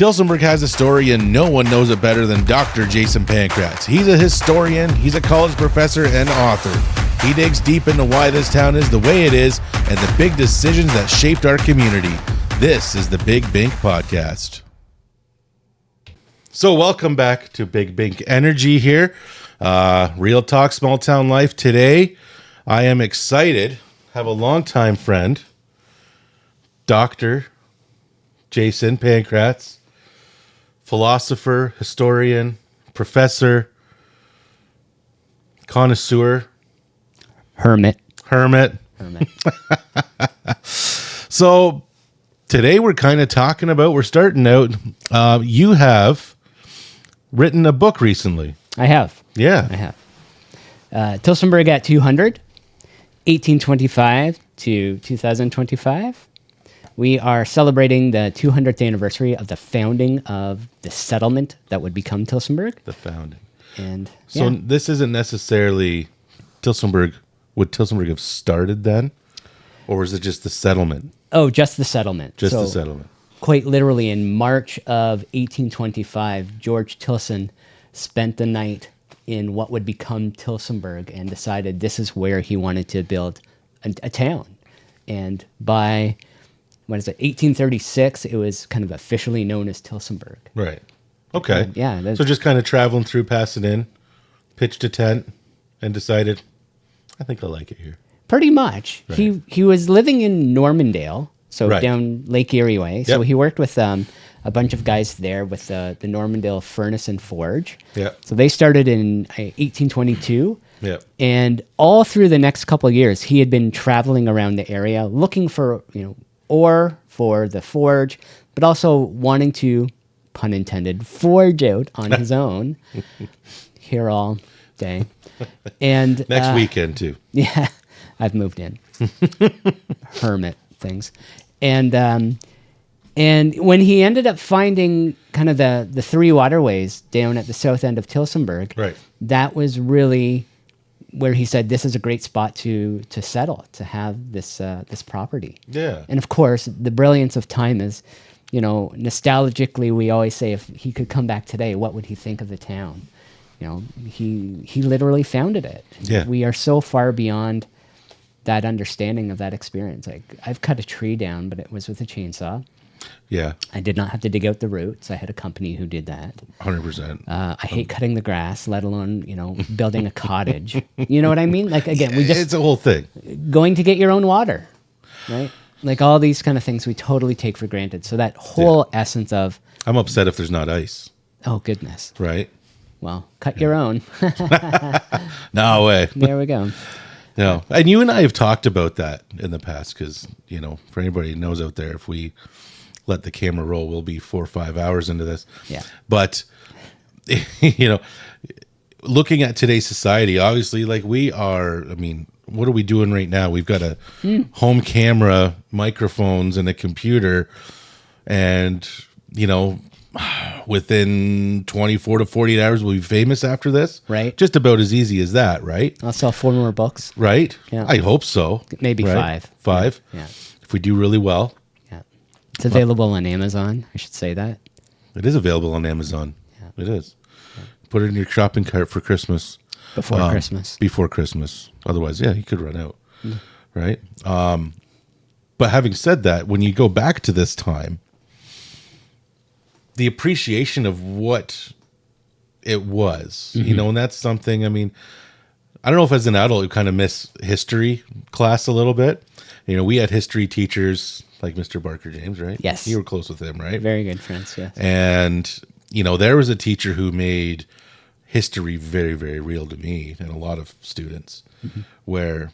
Tilsonburg has a story, and no one knows it better than Dr. Drjpankratz. He's a historian, he's a college professor, and author. He digs deep into why this town is the way it is and the big decisions that shaped our community. This is the Big Bink Podcast. So welcome back to Big Bink Energy here. Real talk, small town life. Today, I am excited. Have a longtime friend, Dr. Drjpankratz, philosopher, historian, professor, connoisseur, hermit. So today we're kind of talking about, we're starting out, you have written a book recently. I have. Yeah. I have. Tilsonburg at 200, 1825 to 2025. We are celebrating the 200th anniversary of the founding of the settlement that would become Tilsonburg. The founding. And so this isn't necessarily Tilsonburg. Would Tilsonburg have started then? Or was it just the settlement? Oh, just the settlement. Just the settlement. Quite literally in March of 1825, George Tilson spent the night in what would become Tilsonburg and decided this is where he wanted to build a town. And by 1836, it was kind of officially known as Tilsonburg. Right. Okay. Yeah. So just kind of traveling through, passing in, pitched a tent, and decided, I think I like it here. Pretty much. Right. He was living in Normandale, so Right. down Lake Erie way. Yep. So he worked with a bunch of guys there with the Normandale Furnace and Forge. Yeah. So they started in 1822. Yeah. And all through the next couple of years, he had been traveling around the area looking for, ore for the forge, but also wanting to, pun intended, forge out on his own here all day. And Next weekend too. yeah, I've moved in. Hermit things. And when he ended up finding kind of the three waterways down at the south end of Tilsonburg, Right. that was really where he said this is a great spot to settle, to have this property. Yeah. And of course, the brilliance of time is, nostalgically, we always say if he could come back today, what would he think of the town? He literally founded it. Yeah. We are so far beyond that understanding of that experience. Like, I've cut a tree down, but it was with a chainsaw. Yeah. I did not have to dig out the roots. I had a company who did that. 100%. I hate cutting the grass, let alone, building a cottage. You know what I mean? Like, again, It's a whole thing. going to get your own water, right? Like all these kind of things we totally take for granted. So that whole essence of, I'm upset if there's not ice. oh, goodness. Right? Well, cut your own. No way. There we go. No. And you and I have talked about that in the past because, for anybody who knows out there, if we let the camera roll, we'll be 4 or 5 hours into this. Yeah. But, looking at today's society, obviously, like we are, what are we doing right now? We've got a home camera, microphones, and a computer. And, within 24 to 48 hours, we'll be famous after this. Right. Just about as easy as that, right? I'll sell 4 more books. Right? Yeah. I hope so. Maybe right? 5. 5? Yeah. If we do really well. Yeah. It's available on Amazon. I should say that. It is available on Amazon. Yeah. It is. Yeah. Put it in your shopping cart for Christmas. Before Christmas. Before Christmas. Otherwise, you could run out. Right? But having said that, when you go back to this time, the appreciation of what it was, and that's something, I don't know if as an adult you kind of miss history class a little bit. We had history teachers like Mr. Barker James, right? Yes. You were close with him, right? Very good friends, yes. And, there was a teacher who made history very, very real to me and a lot of students, where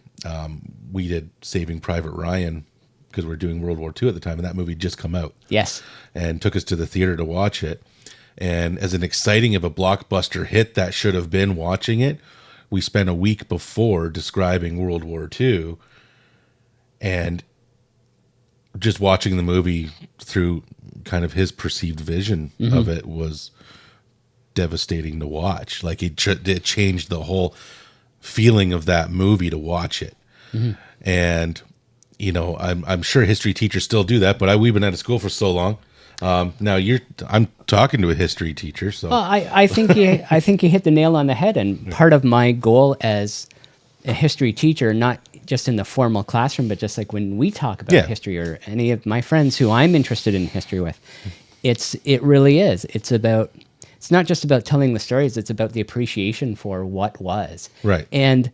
we did Saving Private Ryan because we were doing World War II at the time, and that movie had just come out. Yes. And took us to the theater to watch it. And as an exciting of a blockbuster hit that should have been watching it, we spent a week before describing World War II, and just watching the movie through kind of his perceived vision of it was devastating to watch. Like it changed the whole feeling of that movie to watch it. And, I'm sure history teachers still do that, but we've been out of school for so long. Now I'm talking to a history teacher, so Well, I think you hit the nail on the head. And part of my goal as a history teacher, not just in the formal classroom, but just like when we talk about history or any of my friends who I'm interested in history with, it really is. It's not just about telling the stories. It's about the appreciation for what was. Right. And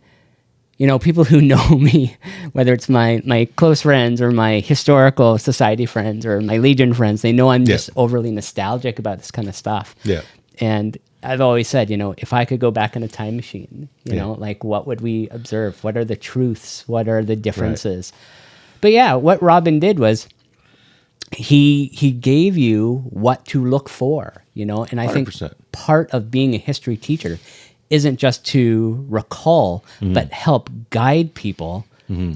people who know me, whether it's my close friends or my historical society friends or my Legion friends, they know I'm just overly nostalgic about this kind of stuff. Yeah. And I've always said, if I could go back in a time machine, like what would we observe? What are the truths? What are the differences? Right. But yeah, what Robin did was he gave you what to look for, and I 100%. think part of being a history teacher isn't just to recall, but help guide people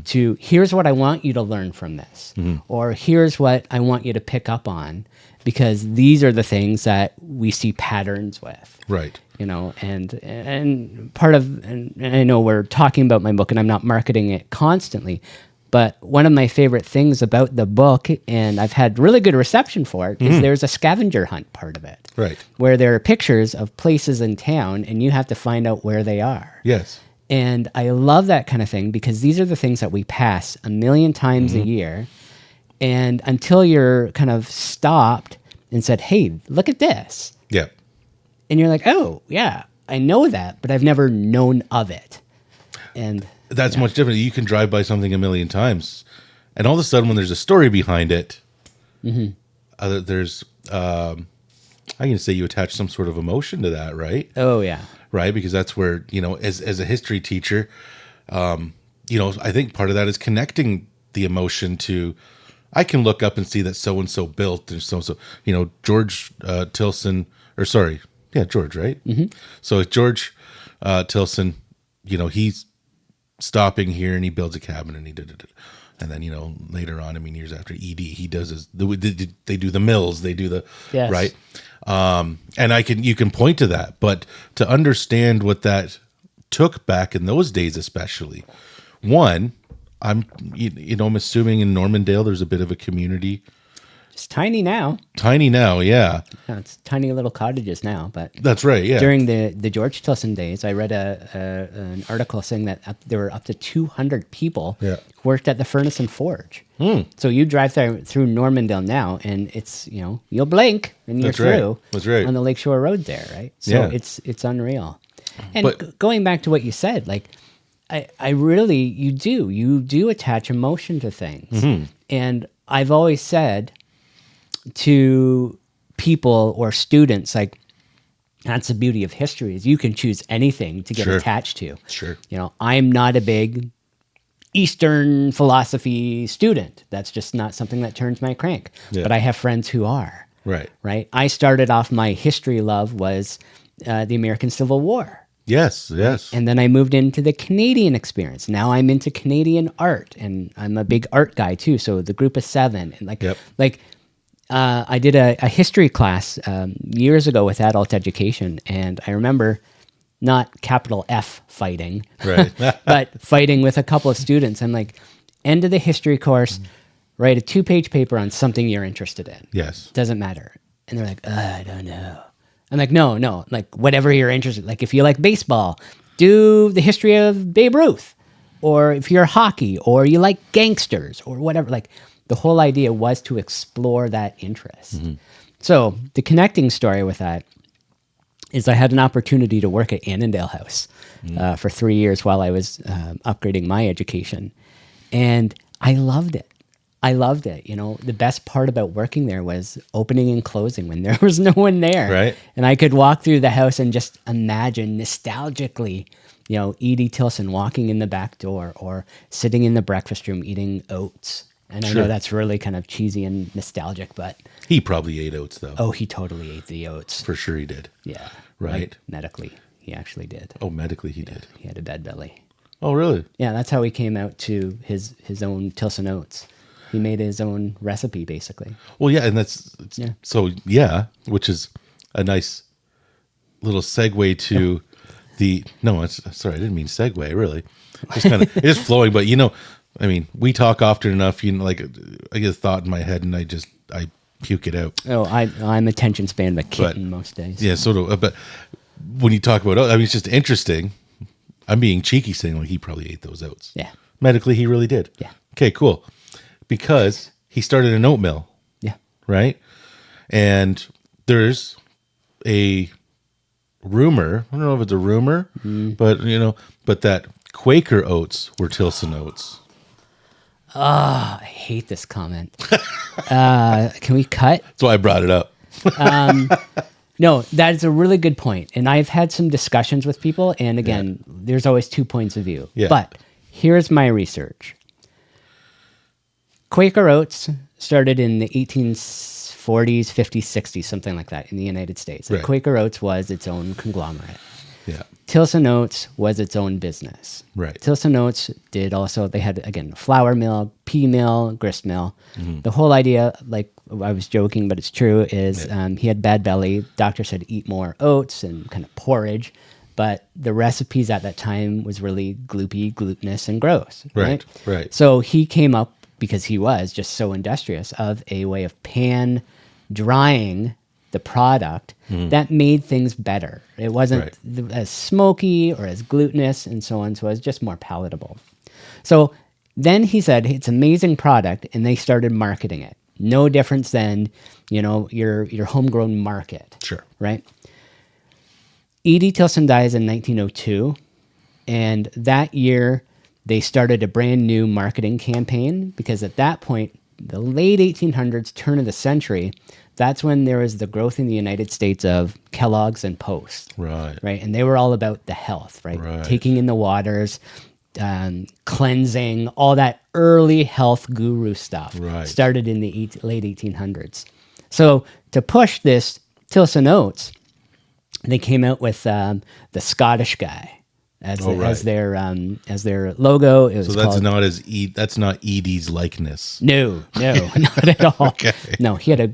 to here's what I want you to learn from this, or here's what I want you to pick up on, because these are the things that we see patterns with. Right. And part of, and I know we're talking about my book and I'm not marketing it constantly, but one of my favorite things about the book, and I've had really good reception for it, is there's a scavenger hunt part of it. Right. Where there are pictures of places in town and you have to find out where they are. Yes. And I love that kind of thing because these are the things that we pass a million times a year. And until you're kind of stopped and said, hey, look at this. Yeah. And you're like, oh, yeah, I know that, but I've never known of it. And that's much different. You can drive by something a million times, and all of a sudden, when there's a story behind it, there's I can say you attach some sort of emotion to that, right? Oh yeah, right, because that's where as a history teacher, I think part of that is connecting the emotion to. I can look up and see that so and so built and so and so. George Tilson, or sorry, yeah, George, right? So George Tilson, he's stopping here and he builds a cabin and he did it. And then, later on, years after ED, he does they do the mills, they do the, right. And you can point to that, but to understand what that took back in those days, especially I'm assuming in Normandale, there's a bit of a community. It's tiny now. Yeah. It's tiny little cottages now, but that's right. Yeah. During the George Tilson days, I read an article saying that there were up to 200 people who worked at the furnace and forge. So you drive through Normandale now, and it's you'll blink and you're through. Right. That's right. On the Lakeshore Road there, right? So it's unreal. And going back to what you said, like I really you do attach emotion to things, and I've always said to people or students, like, that's the beauty of history, is you can choose anything to get attached to. Sure. I'm not a big Eastern philosophy student. That's just not something that turns my crank. Yeah. But I have friends who are. Right. I started off, my history love was the American Civil War. Yes. And then I moved into the Canadian experience. Now I'm into Canadian art, and I'm a big art guy too. So the group of 7, and I did a history class years ago with adult education, and I remember not capital F fighting, right, but fighting with a couple of students. And like, end of the history course, write a 2-page paper on something you're interested in. Yes, doesn't matter. And they're like, I don't know. I'm like, no, like whatever you're interested. Like if you like baseball, do the history of Babe Ruth, or if you're hockey, or you like gangsters, or whatever. Like, the whole idea was to explore that interest. So the connecting story with that is I had an opportunity to work at Annandale House for 3 years while I was upgrading my education. And I loved it. The best part about working there was opening and closing when there was no one there. Right. And I could walk through the house and just imagine nostalgically, Edie Tilson walking in the back door, or sitting in the breakfast room eating oats. And I know that's really kind of cheesy and nostalgic, but... He probably ate oats, though. Oh, he totally ate the oats. For sure he did. Yeah. Right? Like, medically, he actually did. Oh, medically he did. He had a bad belly. Oh, really? Yeah, that's how he came out to his own Tilson Oats. He made his own recipe, basically. Well, yeah, and which is a nice little segue to the... No, sorry, I didn't mean segue, really. Just kind of... It's flowing, but we talk often enough, like I get a thought in my head and I puke it out. Oh, I'm attention span of a kitten most days. Yeah, sort of. But when you talk about oats, I mean, it's just interesting. I'm being cheeky saying like he probably ate those oats. Yeah. Medically, he really did. Yeah. Okay, cool. Because he started an oat mill. Yeah. Right? And there's a rumor, I don't know if it's a rumor, but but that Quaker oats were Tilson oats. I hate this comment. Can we cut? That's why I brought it up. No, that is a really good point. And I've had some discussions with people. And again, there's always 2 points of view. Yeah. But here's my research. Quaker Oats started in the 1840s, 50s, 60s, something like that in the United States. And Right. Quaker Oats was its own conglomerate. Yeah. Tilson Oats was its own business. Right. Tilson Oats they had, again, flour mill, pea mill, grist mill. Mm-hmm. The whole idea, like I was joking, but it's true, is he had bad belly. Doctor said eat more oats and kind of porridge. But the recipes at that time was really gloopy, glutinous, and gross. Right. Right. So he came up, because he was just so industrious, of a way of pan drying the product that made things better. It wasn't as smoky or as glutinous and so on. So it was just more palatable. So then he said, it's an amazing product. And they started marketing it. No difference than, your homegrown market. Sure. Right. Edie Tilson dies in 1902. And that year they started a brand new marketing campaign, because at that point, the late 1800s, turn of the century, that's when there was the growth in the United States of Kelloggs and Post. Right. Right. And they were all about the health, right? Taking in the waters, cleansing, all that early health guru stuff started in the late 1800s. So to push this Tilson Oats, they came out with the Scottish guy as their logo. It was that's not Edie's likeness. No, not at all. Okay. No, he had a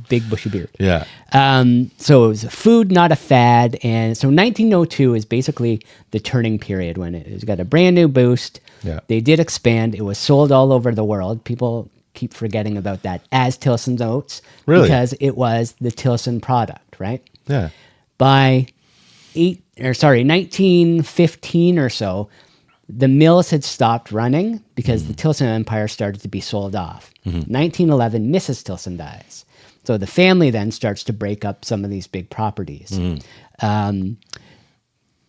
big bushy beard. Yeah. So it was a food, not a fad. And so 1902 is basically the turning period when it got a brand new boost. Yeah. They did expand. It was sold all over the world. People keep forgetting about that as Tilson Oats. Really? Because it was the Tilson product, right? Yeah. By 1915 or so, the mills had stopped running because the Tilson Empire started to be sold off. 1911, Mrs. Tilson dies. So the family then starts to break up some of these big properties.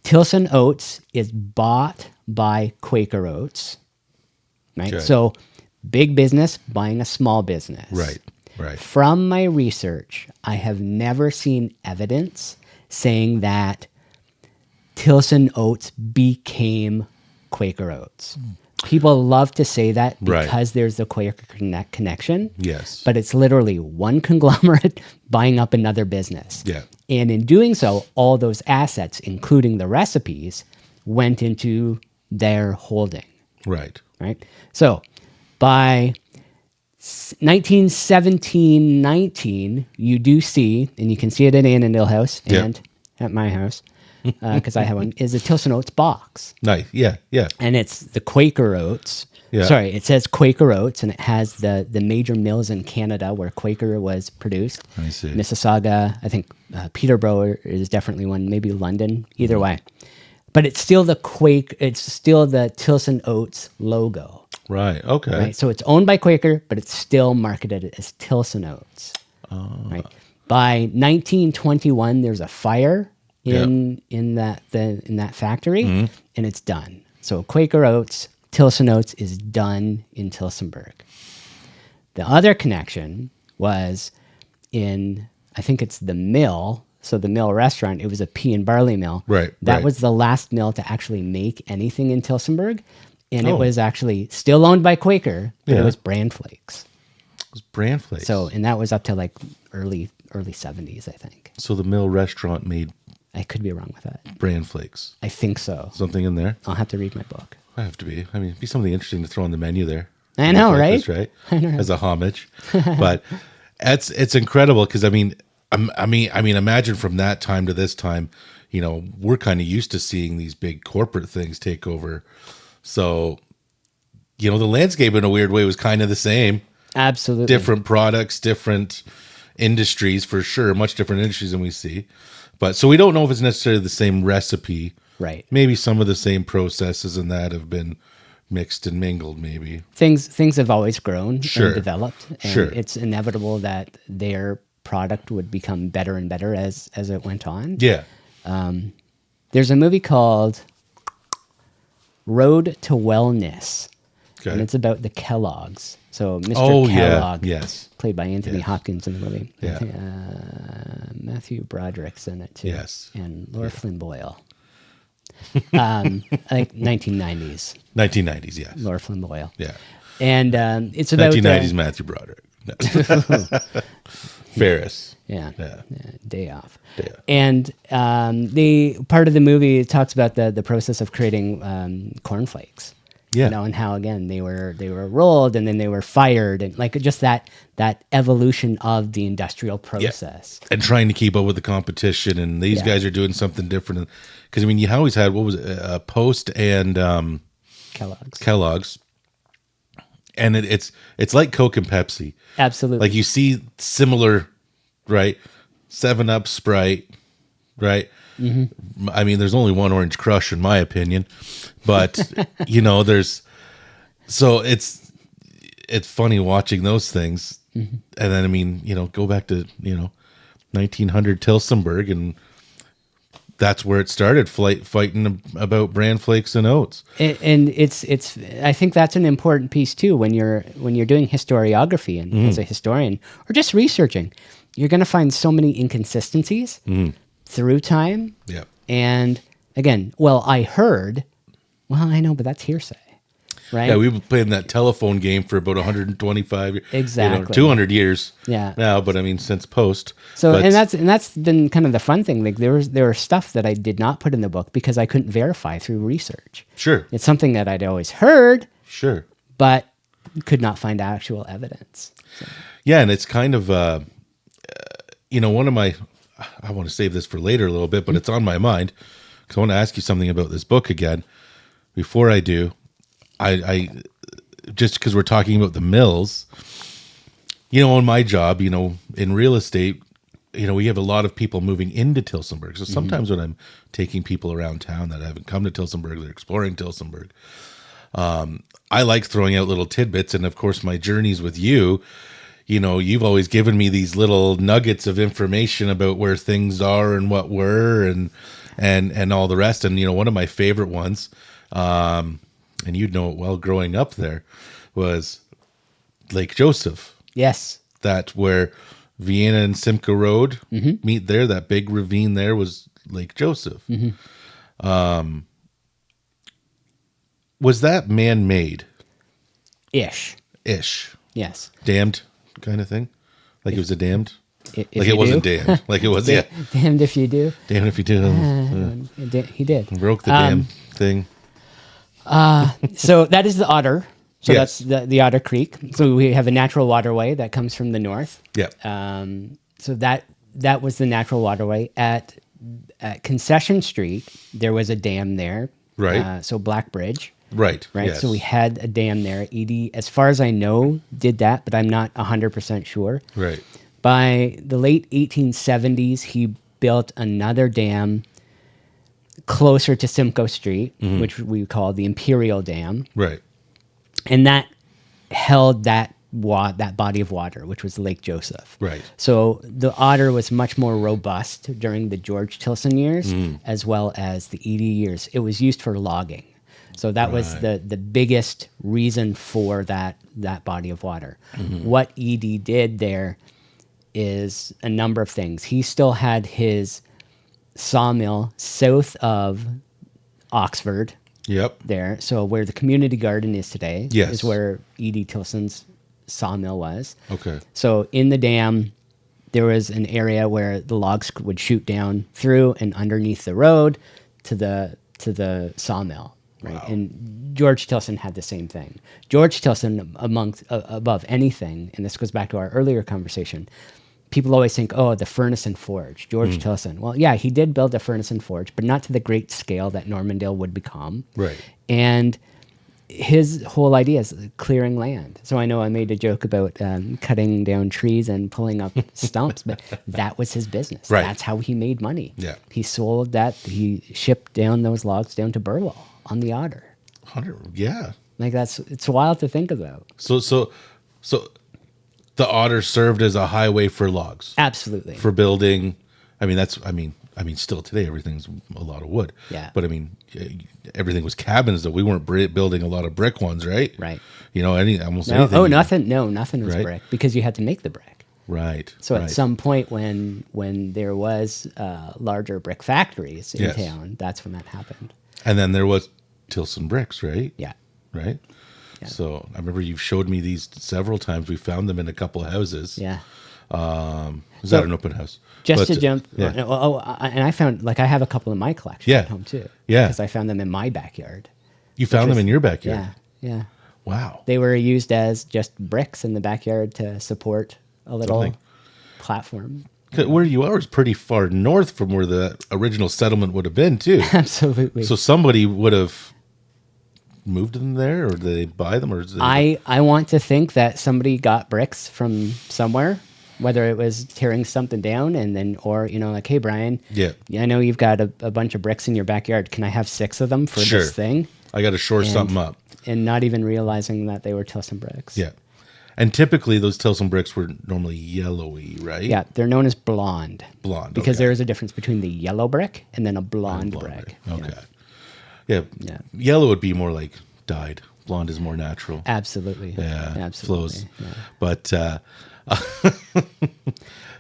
Tilson Oats is bought by Quaker Oats, right? Okay. So big business buying a small business. Right. From my research, I have never seen evidence saying that Tilson Oats became Quaker Oats. People love to say that because there's the Quaker connection. Yes. But it's literally one conglomerate buying up another business. Yeah. And in doing so, all those assets, including the recipes, went into their holding. Right. So by 1917-19, you do see, and you can see it at Annandale House and at my house, because I have one, is a Tilson Oats box. Nice. Yeah. And it's the Quaker Oats. Yeah. Sorry, it says Quaker Oats, and it has the major mills in Canada where Quaker was produced. I see. Mississauga, I think Peterborough is definitely one, maybe London, either way. But it's still it's still the Tilson Oats logo. Right. Okay. Right? So it's owned by Quaker, but it's still marketed as Tilson Oats. Right? By 1921, there's a fire in that factory, and it's done. So Quaker Oats, Tilson Oats is done in Tilsonburg. The other connection was in, I think it's the mill. So the mill restaurant, it was a pea and barley mill. Right. That was the last mill to actually make anything in Tilsonburg. And it was actually still owned by Quaker, but it was Bran Flakes. It was Bran Flakes. So, and that was up to like early 70s, I think. So the mill restaurant made I could be wrong with that. Bran Flakes. I think so. Something in there? I'll have to read my book. I have to be. I mean, it'd be something interesting to throw on the menu there. I know, right? That's right. I know. As a homage. But it's incredible because I mean, imagine from that time to this time, we're kind of used to seeing these big corporate things take over. So, the landscape in a weird way was kind of the same. Absolutely. different products, different industries for sure, much different industries than we see. But so we don't know if it's necessarily the same recipe. Right. Maybe some of the same processes and that have been mixed and mingled, maybe. Things have always grown Sure. and developed, and Sure. it's inevitable that their product would become better and better as it went on. Yeah. There's a movie called Road to Wellness, Okay. and it's about the Kelloggs. So Mr. Oh, yeah. Kellogg, Yes. played by Anthony Yes. Hopkins in the movie. Yeah. Matthew Broderick's in it too. Yes. And Laura Flynn Boyle. I think 1990s. 1990s, yes. Laura Flynn Boyle. Yeah. And it's about 1990s Matthew Broderick. No. Ferris. Yeah. Yeah. Day off. Day off. And the part of the movie talks about the process of creating cornflakes. Yeah. You know, and how again they were rolled and then they were fired, and like just that evolution of the industrial process. And trying to keep up with the competition, and these Yeah. guys are doing something different. Because, I mean, you always had, what was it, Post and Kellogg's. And it's like Coke and Pepsi. Absolutely. Like you see similar, right? 7-Up, Sprite, right? Mm-hmm. I mean, there's only one Orange Crush in my opinion, but you know, so it's funny watching those things. Mm-hmm. And then, I mean, you know, go back to, 1900 Tilsonburg, and that's where it started, fighting about bran flakes and oats. And it's I think that's an important piece too when you're doing historiography and as a historian or just researching, you're going to find so many inconsistencies through time. Yeah. And again, I heard. Well, I know, but that's hearsay, right? Yeah, we've been playing that telephone game for about 125, Exactly. 200 years. Yeah. Now, but I mean, since Post. So, but, and that's been kind of the fun thing. Like there were stuff that I did not put in the book because I couldn't verify through research. Sure. It's something that I'd always heard, Sure. but could not find actual evidence. So. Yeah, and it's kind of, one of my, I want to save this for later a little bit, but it's on my mind because I want to ask you something about this book again. Before I do, I just because we're talking about the mills, in my job, in real estate, we have a lot of people moving into Tilsonburg. So sometimes when I'm taking people around town that haven't come to Tilsonburg, they're exploring Tilsonburg, I like throwing out little tidbits. And of course, my journeys with you, you've always given me these little nuggets of information about where things are and what were and all the rest. And, one of my favorite ones, and you'd know it well growing up there, was Lake Joseph. Yes. That where Vienna and Simcoe Road meet there, that big ravine there was Lake Joseph. Mm-hmm. Was that man-made? Ish. Yes. Dammed kind of thing? Like it was a damned? Like it wasn't damned. Like it was, yeah. Damned if you do. Damned if you do. He did. Broke the damn thing. So that is the Otter. So Yes. that's the Otter Creek. So we have a natural waterway that comes from the north. Yeah. So that was the natural waterway. At Concession Street, there was a dam there. Right. So Black Bridge. Right. Right. Yes. So we had a dam there. Edie, as far as I know, did that, but I'm not 100% sure. Right. By the late 1870s, he built another dam closer to Simcoe Street, which we call the Imperial Dam. Right. And that held that body of water, which was Lake Joseph. Right. So the Otter was much more robust during the George Tilson years, as well as the Edie years. It was used for logging. So that was the biggest reason for that body of water. What Edie did there is a number of things. He still had his sawmill south of Oxford. Yep. There. So where the community garden is today Yes. is where Edie Tilson's sawmill was. Okay. So in the dam, there was an area where the logs would shoot down through and underneath the road to the sawmill. Right. Wow. And George Tilson had the same thing. George Tilson, above anything, and this goes back to our earlier conversation, people always think, oh, the furnace and forge, George Tilson. Well, yeah, he did build a furnace and forge, but not to the great scale that Normandale would become. Right. And his whole idea is clearing land. So I know I made a joke about cutting down trees and pulling up stumps, but that was his business. Right. That's how he made money. Yeah. He sold that. He shipped down those logs down to Burwell on the Otter. Yeah. Like it's wild to think about. So the Otter served as a highway for logs. Absolutely. For building. I mean, still today everything's a lot of wood. Yeah. But I mean, everything was cabins though. We weren't building a lot of brick ones, right? Right. You know, almost No, anything. oh, nothing. No, nothing was Right. brick because you had to make the brick. Right. So right. at some point when there was larger brick factories in Yes. town, that's when that happened. And then there was Tilson bricks, right? Yeah. Right. Yeah. So I remember you've showed me these several times. We found them in a couple of houses. Yeah. Was that an open house? Just But, to jump. Yeah. And I found, like, I have a couple in my collection Yeah. at home too. Yeah. Because I found them in my backyard. You found them in your backyard. Yeah. Yeah. Wow. They were used as just bricks in the backyard to support a little Something. platform. 'Cause where you are is pretty far north from where the original settlement would have been too. Absolutely. So somebody would have moved them there, or did they buy them, or is it, I want to think that somebody got bricks from somewhere, whether it was tearing something down and then, or, you know, like, hey, Brian, Yeah. I know you've got a bunch of bricks in your backyard. Can I have 6 of them for Sure. this thing? I got to shore something up. And not even realizing that they were Tilson bricks. Yeah. And typically those Tilson bricks were normally yellowy, right? Yeah, they're known as blonde. Blonde. Because okay. there is a difference between the yellow brick and then a blonde brick. Okay. Yeah. Yeah. Yellow would be more like dyed. Blonde is more natural. Absolutely. Yeah. Absolutely. Flows. Yeah. But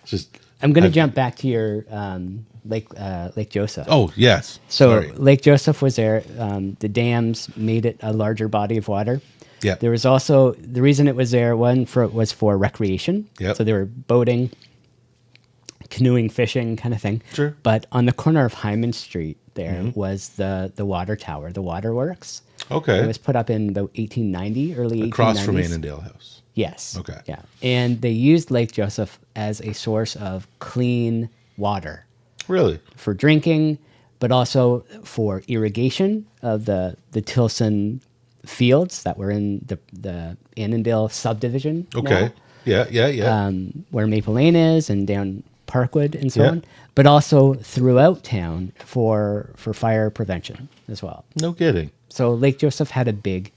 just I'm going to jump back to your Lake Joseph. oh yes. So Sorry. Lake Joseph was there. The dams made it a larger body of water. Yeah. There was also, the reason it was there, was for recreation. Yep. So they were boating, canoeing, fishing kind of thing. Sure. But on the corner of Hyman Street there was the water tower, the waterworks. Okay. It was put up in about 1890, early 1890s. Across from Annandale House. Yes. Okay. Yeah. And they used Lake Joseph as a source of clean water Really? for drinking, but also for irrigation of the Tilson fields that were in the Annandale subdivision. Okay. now, Yeah. where Maple Lane is and down Parkwood and so Yeah. on, but also throughout town for fire prevention as well. No kidding. So Lake Joseph had a big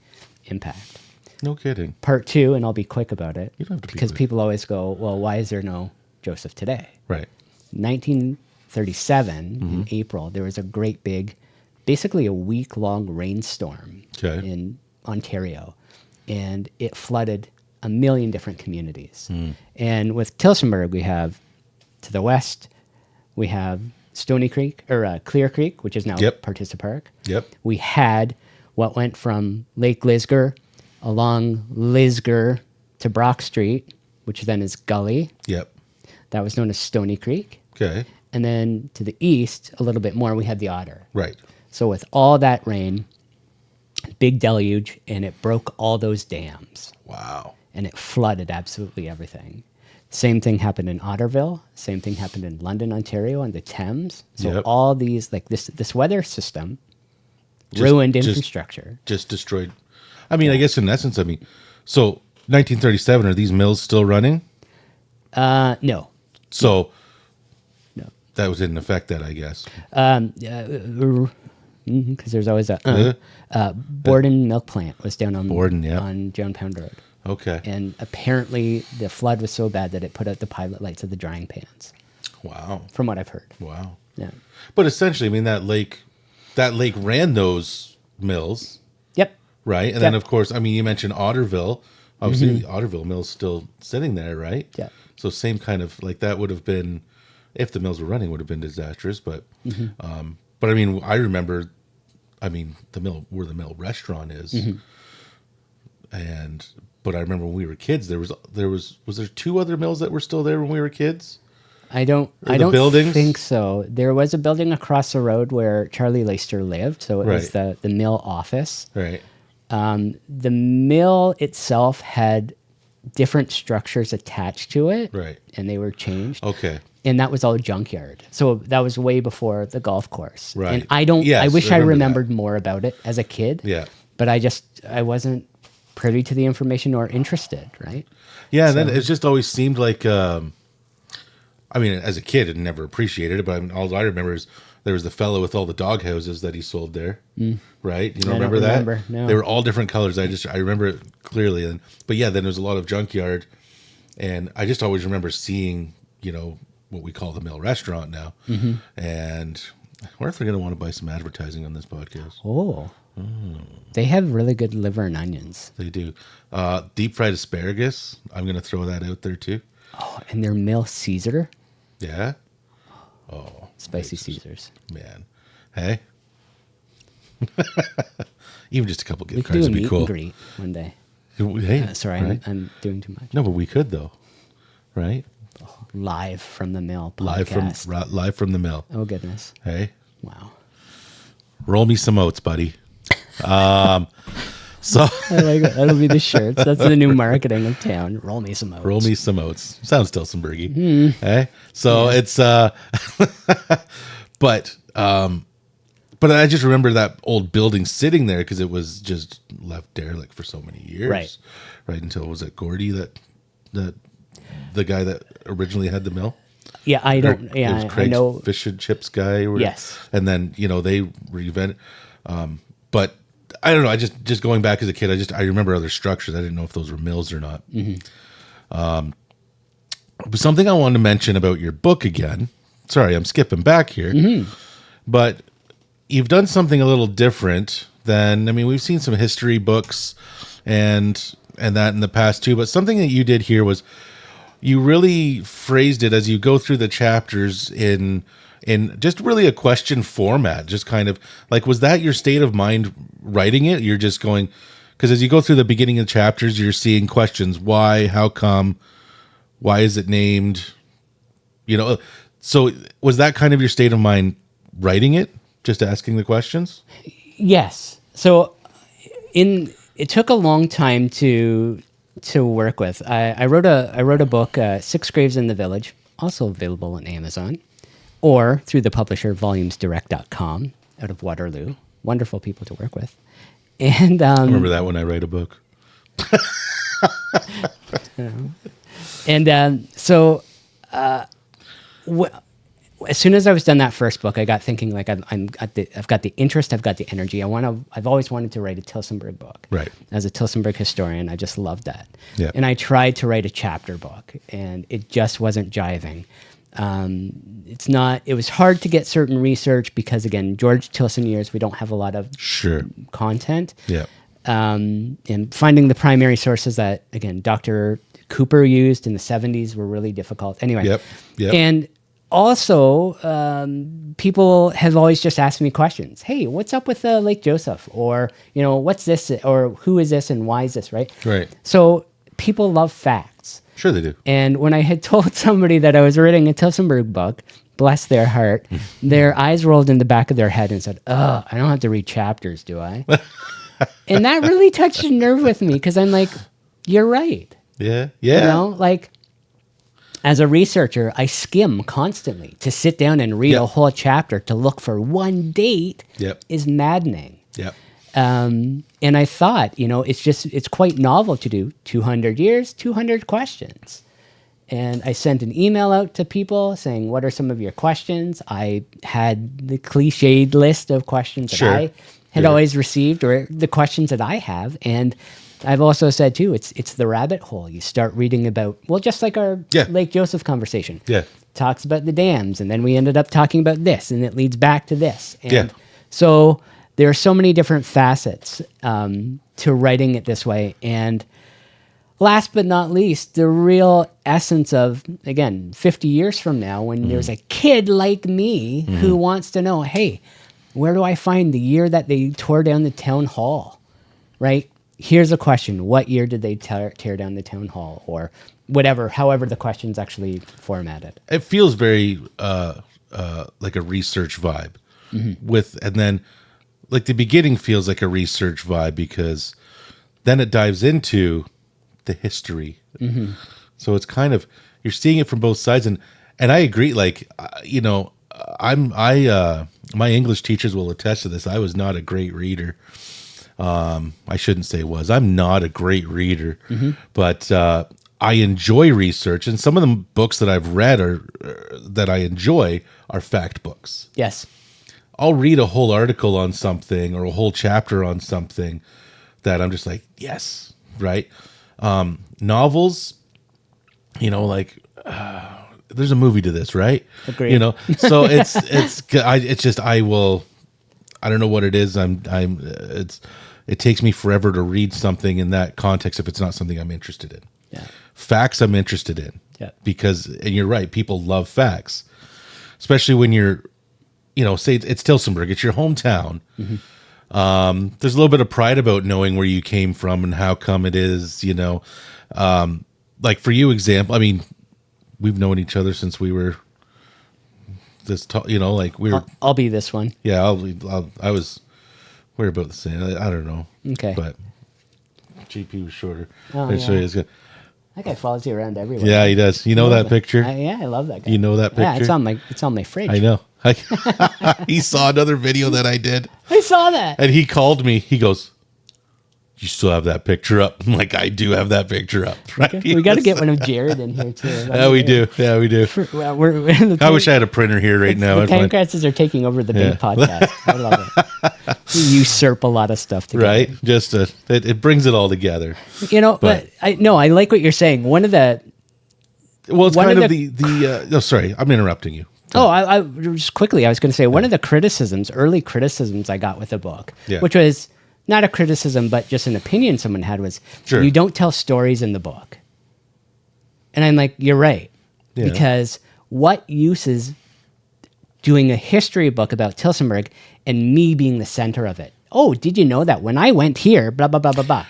impact. No kidding. Part 2, and I'll be quick about it, You don't have to be because quick. people always go, well, why is there no Joseph today? Right. 1937, Mm-hmm. in April, there was a great big, basically a week-long rainstorm Okay. in Ontario, and it flooded a million different communities. Hmm. And with Tilsonburg, we have, to the west, we have Stony Creek, or Clear Creek, which is now Yep. Partissa Park. Yep. We had what went from Lake Lisgar along Lisgar to Brock Street, which then is Gully. Yep. That was known as Stony Creek. Okay. And then to the east, a little bit more, we had the Otter. Right. So with all that rain, big deluge, and it broke all those dams, Wow. and it flooded absolutely everything. Same thing happened in Otterville. Same thing happened in London, Ontario, and the Thames. So Yep. all these, like this weather system ruined just- infrastructure. Just destroyed. I mean, I guess in essence, so 1937, are these mills still running? No. So No. that was in effect that, I guess. Because there's always a Borden milk plant was down on Borden, yeah. on Joan Pound Road, Okay. and apparently the flood was so bad that it put out the pilot lights of the drying pans. Wow. From what I've heard, Wow. yeah, But essentially, I mean, that lake ran those mills, yep, right? And then, Yep. of course, I mean, you mentioned Otterville. Obviously, the Otterville mill's still sitting there, right? Yeah. So same kind of, like, that would have been, if the mills were running, would have been disastrous. But, but I mean, I remember, I mean, the mill, where the mill restaurant is, but I remember when we were kids, was there 2 other mills that were still there when we were kids? I don't the buildings? think so. There was a building across the road where Charlie Leister lived, so it was Right. the mill office. Right. The mill itself had different structures attached to it, Right. and they were changed. Okay. And that was all junkyard. So that was way before the golf course. Right. And I Yes, wish I I remember remembered more about it as a kid. Yeah. but I wasn't privy to the information or interested, right? Yeah, and then it just always seemed like, I mean, as a kid, I never appreciated it, but all I remember is there was the fellow with all the dog houses that he sold there, right? You don't remember that? No. They were all different colors. I remember it clearly. But yeah, then there was a lot of junkyard, and I just always remember seeing, what we call the Mill Restaurant now. And I wonder if they're going to want to buy some advertising on this podcast. Oh. They have really good liver and onions. They do. Deep fried asparagus. I'm going to throw that out there too. Oh, and their Mill Caesar. Yeah. Oh, spicy Caesars. Man. Hey. Even just a couple gift We could cards do would a be meet cool. and greet one day. Hey, Sorry, right? I'm doing too much. No, but we could though, right? Live from the Mill podcast. Live from the mill. Oh, goodness. Hey, Wow. roll me some oats, buddy. So I like it. That'll be the shirts. That's the new marketing of town. Roll me some oats. roll me some oats. Sounds Tilsonburgy. Hey, so it's but I just remember that old building sitting there because it was just left derelict for so many years, right until was it Gordy that the guy that originally had the mill. Yeah, I don't. It Yeah, was I Craig's know. fish and chips guy. Or Yes. and then they reinvented. But I don't know. I just going back as a kid, I remember other structures. I didn't know if those were mills or not. But something I wanted to mention about your book again. Sorry, I'm skipping back here, but you've done something a little different than. I mean, we've seen some history books and that in the past too. But something that you did here was you really phrased it as you go through the chapters in just really a question format, just kind of like, was that your state of mind writing it? You're just going, because as you go through the beginning of the chapters, you're seeing questions. Why, how come, why is it named? So was that kind of your state of mind writing it? Just asking the questions? Yes. So it took a long time to work with. I wrote a book, Six Graves in the Village, also available on Amazon, or through the publisher volumesdirect.com out of Waterloo. Wonderful people to work with. And I remember that when I write a book. As soon as I was done that first book, I got thinking like I've got the interest, I've got the energy. I've always wanted to write a Tilsonburg book. Right. As a Tilsonburg historian, I just loved that. Yeah. And I tried to write a chapter book, and it just wasn't jiving. It was hard to get certain research because, again, George Tilson years, we don't have a lot of content. Yeah. And finding the primary sources that, again, Dr. Cooper used in the 70s were really difficult. Anyway. Yep. And also, people have always just asked me questions. Hey, what's up with Lake Joseph? Or, what's this? Or who is this and why is this, right? Right. So people love facts. Sure they do. And when I had told somebody that I was writing a Tilsonburg book, bless their heart, their eyes rolled in the back of their head and said, "Oh, I don't have to read chapters, do I?" And that really touched a nerve with me because I'm like, you're right. Yeah. Yeah. Like as a researcher, I skim constantly. To sit down and read a whole chapter to look for one date is maddening. Yep. And I thought, it's quite novel to do 200 years, 200 questions. And I sent an email out to people saying, what are some of your questions? I had the cliched list of questions that I had always received, or the questions that I have. And I've also said, too, it's the rabbit hole. You start reading about, just like our Lake Joseph conversation. Yeah. Talks about the dams, and then we ended up talking about this, and it leads back to this. And so there are so many different facets to writing it this way. And last but not least, the real essence of, again, 50 years from now, when there's a kid like me who wants to know, hey, where do I find the year that they tore down the town hall, right? Here's a question. What year did they tear down the town hall, or whatever, however the question's actually formatted? It feels very like a research vibe and then like the beginning feels like a research vibe because then it dives into the history. So it's kind of, you're seeing it from both sides. And I agree. Like, my English teachers will attest to this. I was not a great reader. I shouldn't say was. I'm not a great reader, but I enjoy research, and some of the books that I've read that I enjoy are fact books. Yes. I'll read a whole article on something or a whole chapter on something that I'm just like, yes, right? Novels, like there's a movie to this, right? Agreed. So I don't know what it is. It takes me forever to read something in that context if it's not something I'm interested in. Yeah. Facts I'm interested in. Yeah. Because, and you're right, people love facts, especially when you're, say it's Tilsonburg, it's your hometown. There's a little bit of pride about knowing where you came from and how come it is, like for you, example, I mean, we've known each other since we were like we were. I'll be this one. Yeah, we're about the same. I don't know. Okay. But GP was shorter. Oh, I'd show you. That guy follows you around everywhere. Yeah, he does. You know that picture? I love that guy. You know that picture? Yeah, it's on my fridge. I know. He saw another video that I did. I saw that. And he called me. He goes, "You still have that picture up?" I'm like, "I do have that picture up." Right? Okay. We got to get one of Jared in here too. Yeah, we do. Yeah, we do. I wish I had a printer here right now. The Pankratzes are taking over the big podcast. I love it. We usurp a lot of stuff together. Right? Just it brings it all together. But I like what you're saying. One of the it's kind of the sorry, I'm interrupting you. I just quickly, I was going to say one of the early criticisms I got with the book, which was not a criticism, but just an opinion someone had was, you don't tell stories in the book. And I'm like, you're right. Yeah. Because what use is doing a history book about Tilsonburg and me being the center of it? Oh, did you know that when I went here, blah, blah, blah, blah, blah.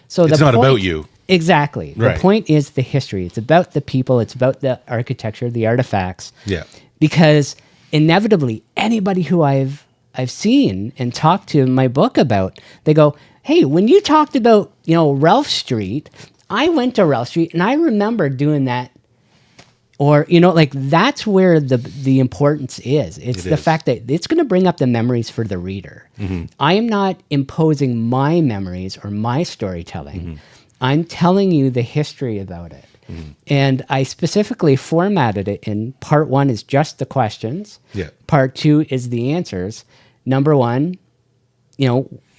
So it's not about you. Exactly. Right. The point is the history. It's about the people. It's about the architecture, the artifacts. Yeah. Because inevitably, anybody who I've seen and talked to my book about, they go, "Hey, when you talked about, Ralph Street, I went to Ralph Street and I remember doing that." Or, that's where the importance is. It's the fact that it's going to bring up the memories for the reader. Mm-hmm. I am not imposing my memories or my storytelling. Mm-hmm. I'm telling you the history about it. Mm-hmm. And I specifically formatted it in part 1 is just the questions. Yeah. Part 2 is the answers. Number 1,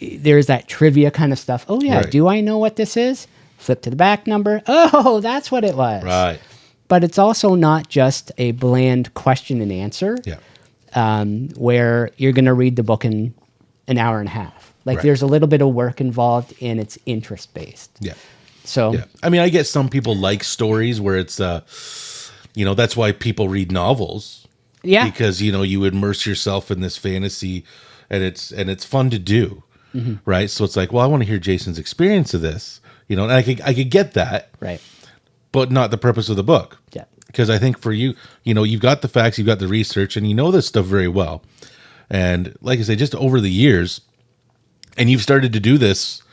there's that trivia kind of stuff. Oh, yeah, right. Do I know what this is? Flip to the back number. Oh, that's what it was. Right. But it's also not just a bland question and answer where you're going to read the book in an hour and a half. Like there's a little bit of work involved and it's interest-based. Yeah. So, yeah. I mean, I guess some people like stories where it's, that's why people read novels. Yeah. Because, you immerse yourself in this fantasy and it's fun to do. Mm-hmm. Right. So it's like, well, I want to hear Jason's experience of this, and I could get that. Right. But not the purpose of the book. Yeah. Because I think for you, you've got the facts, you've got the research, and you know this stuff very well. And like I say, just over the years, and you've started to do this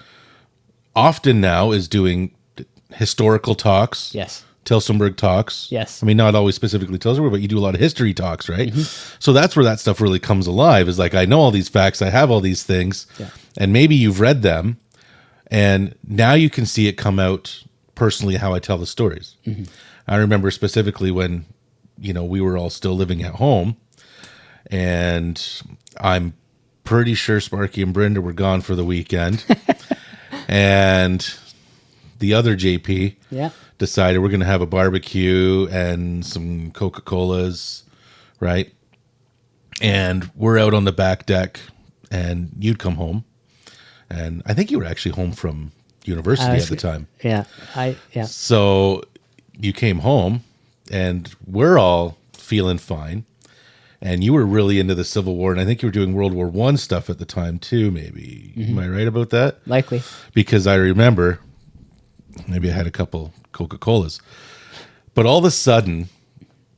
often now, is doing historical talks. Yes. Tilsonburg talks. Yes. I mean, not always specifically Tilsonburg, but you do a lot of history talks, right? Mm-hmm. So that's where that stuff really comes alive, is like, I know all these facts, I have all these things, and maybe you've read them, and now you can see it come out personally how I tell the stories. Mm-hmm. I remember specifically when, we were all still living at home, and I'm pretty sure Sparky and Brenda were gone for the weekend, and the other JP decided we're going to have a barbecue and some Coca-Colas, right? And we're out on the back deck, and you'd come home, and I think you were actually home from university at the time. Yeah. So you came home and we're all feeling fine. And you were really into the Civil War. And I think you were doing World War I stuff at the time too, maybe. Mm-hmm. Am I right about that? Likely. Because I remember, maybe I had a couple Coca-Colas. But all of a sudden,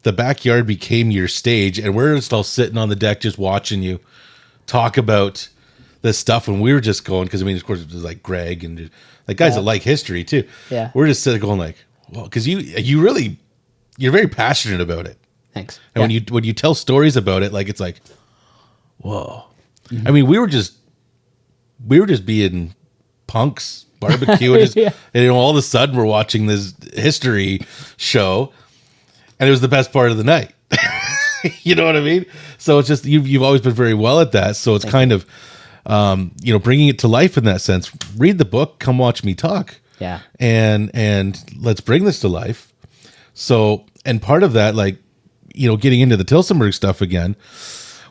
the backyard became your stage. And we're just all sitting on the deck just watching you talk about this stuff. And we were just going, because of course, it was like Greg and like guys that like history too. Yeah. We're just sitting going like, well, because you're very passionate about it. Thanks. And when you tell stories about it, like it's like, whoa. Mm-hmm. I mean, we were just being punks barbecue, and all of a sudden we're watching this history show, and it was the best part of the night. You know what I mean? So it's just you've always been very well at that. So it's kind of bringing it to life in that sense. Read the book, come watch me talk. Yeah. And let's bring this to life. So, and part of that, like, getting into the Tilsonburg stuff again,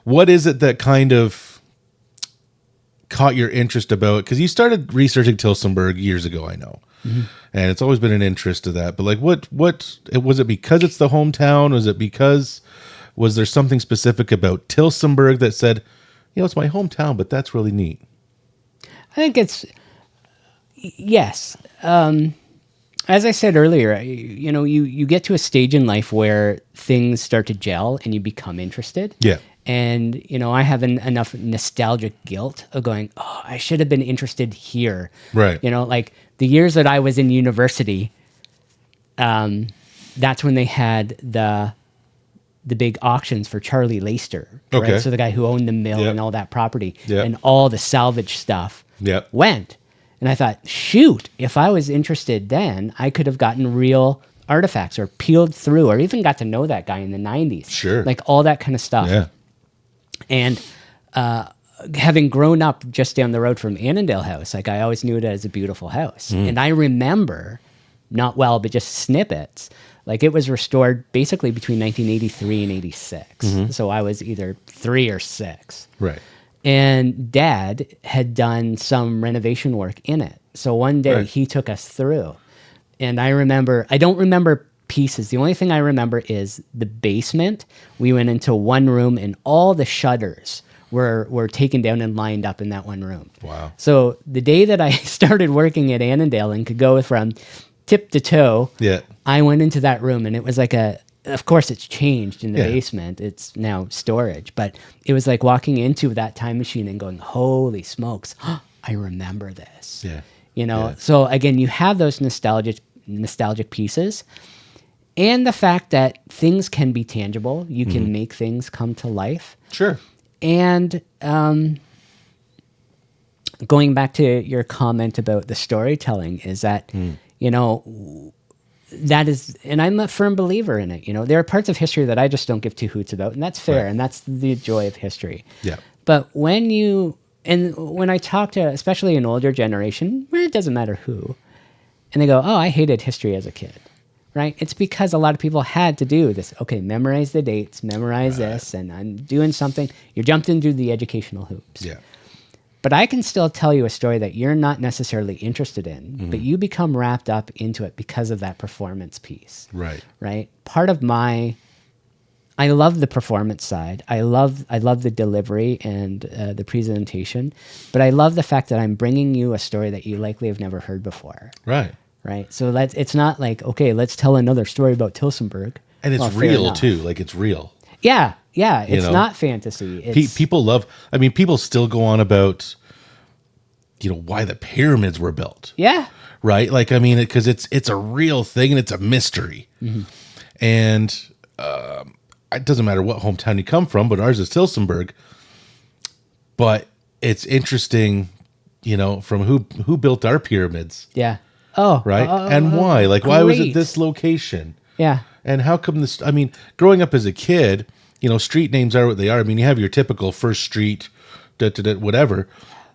what is it that kind of caught your interest about it? Because you started researching Tilsonburg years ago, I know. Mm-hmm. And it's always been an interest to that. But like, what was it because it's the hometown? Was there something specific about Tilsonburg that said, it's my hometown, but that's really neat? I think yes. As I said earlier, you get to a stage in life where things start to gel and you become interested. Yeah. And, I have enough nostalgic guilt of going, oh, I should have been interested here. Right. Like the years that I was in university, that's when they had the big auctions for Charlie Laister. Okay. Right? So the guy who owned the mill and all that property and all the salvage stuff went. And I thought, shoot, if I was interested then, I could have gotten real artifacts or peeled through or even got to know that guy in the 90s. Sure. Like all that kind of stuff. Yeah. And having grown up just down the road from Annandale House, like I always knew it as a beautiful house. And I remember, not well, but just snippets, like it was restored basically between 1983 and 86. So I was either 3 or 6. Right. And Dad had done some renovation work in it. So one day he took us through. And I don't remember pieces. The only thing I remember is the basement. We went into one room and all the shutters were taken down and lined up in that one room. Wow. So the day that I started working at Annandale and could go from tip to toe, I went into that room and it was like of course it's changed in the basement. It's now storage, but it was like walking into that time machine and going, holy smokes, I remember this. Yeah. So again, you have those nostalgic pieces and the fact that things can be tangible. You can make things come to life. Sure. And going back to your comment about the storytelling is that, that is, and I'm a firm believer in it. There are parts of history that I just don't give two hoots about, and that's fair, and that's the joy of history. Yeah. But when I talk to, especially an older generation, it doesn't matter who, and they go, oh, I hated history as a kid, right? It's because a lot of people had to do this. Okay, memorize the dates, memorize this, and I'm doing something. You jumped into the educational hoops. Yeah. But I can still tell you a story that you're not necessarily interested in, but you become wrapped up into it because of that performance piece. Right. Right. Part of I love the performance side. I love the delivery and the presentation, but I love the fact that I'm bringing you a story that you likely have never heard before. Right. Right. So it's not like, okay, let's tell another story about Tilsonburg. And it's real too. Like it's real. Yeah. Yeah. It's not fantasy. People people still go on about, why the pyramids were built. Yeah. Right. Like, because it's a real thing and it's a mystery. And it doesn't matter what hometown you come from, but ours is Tilsonburg. But it's interesting, from who built our pyramids. Yeah. Oh. Right. And why? Like, why was it this location? Yeah. And how come this? Growing up as a kid, street names are what they are. You have your typical First Street, whatever.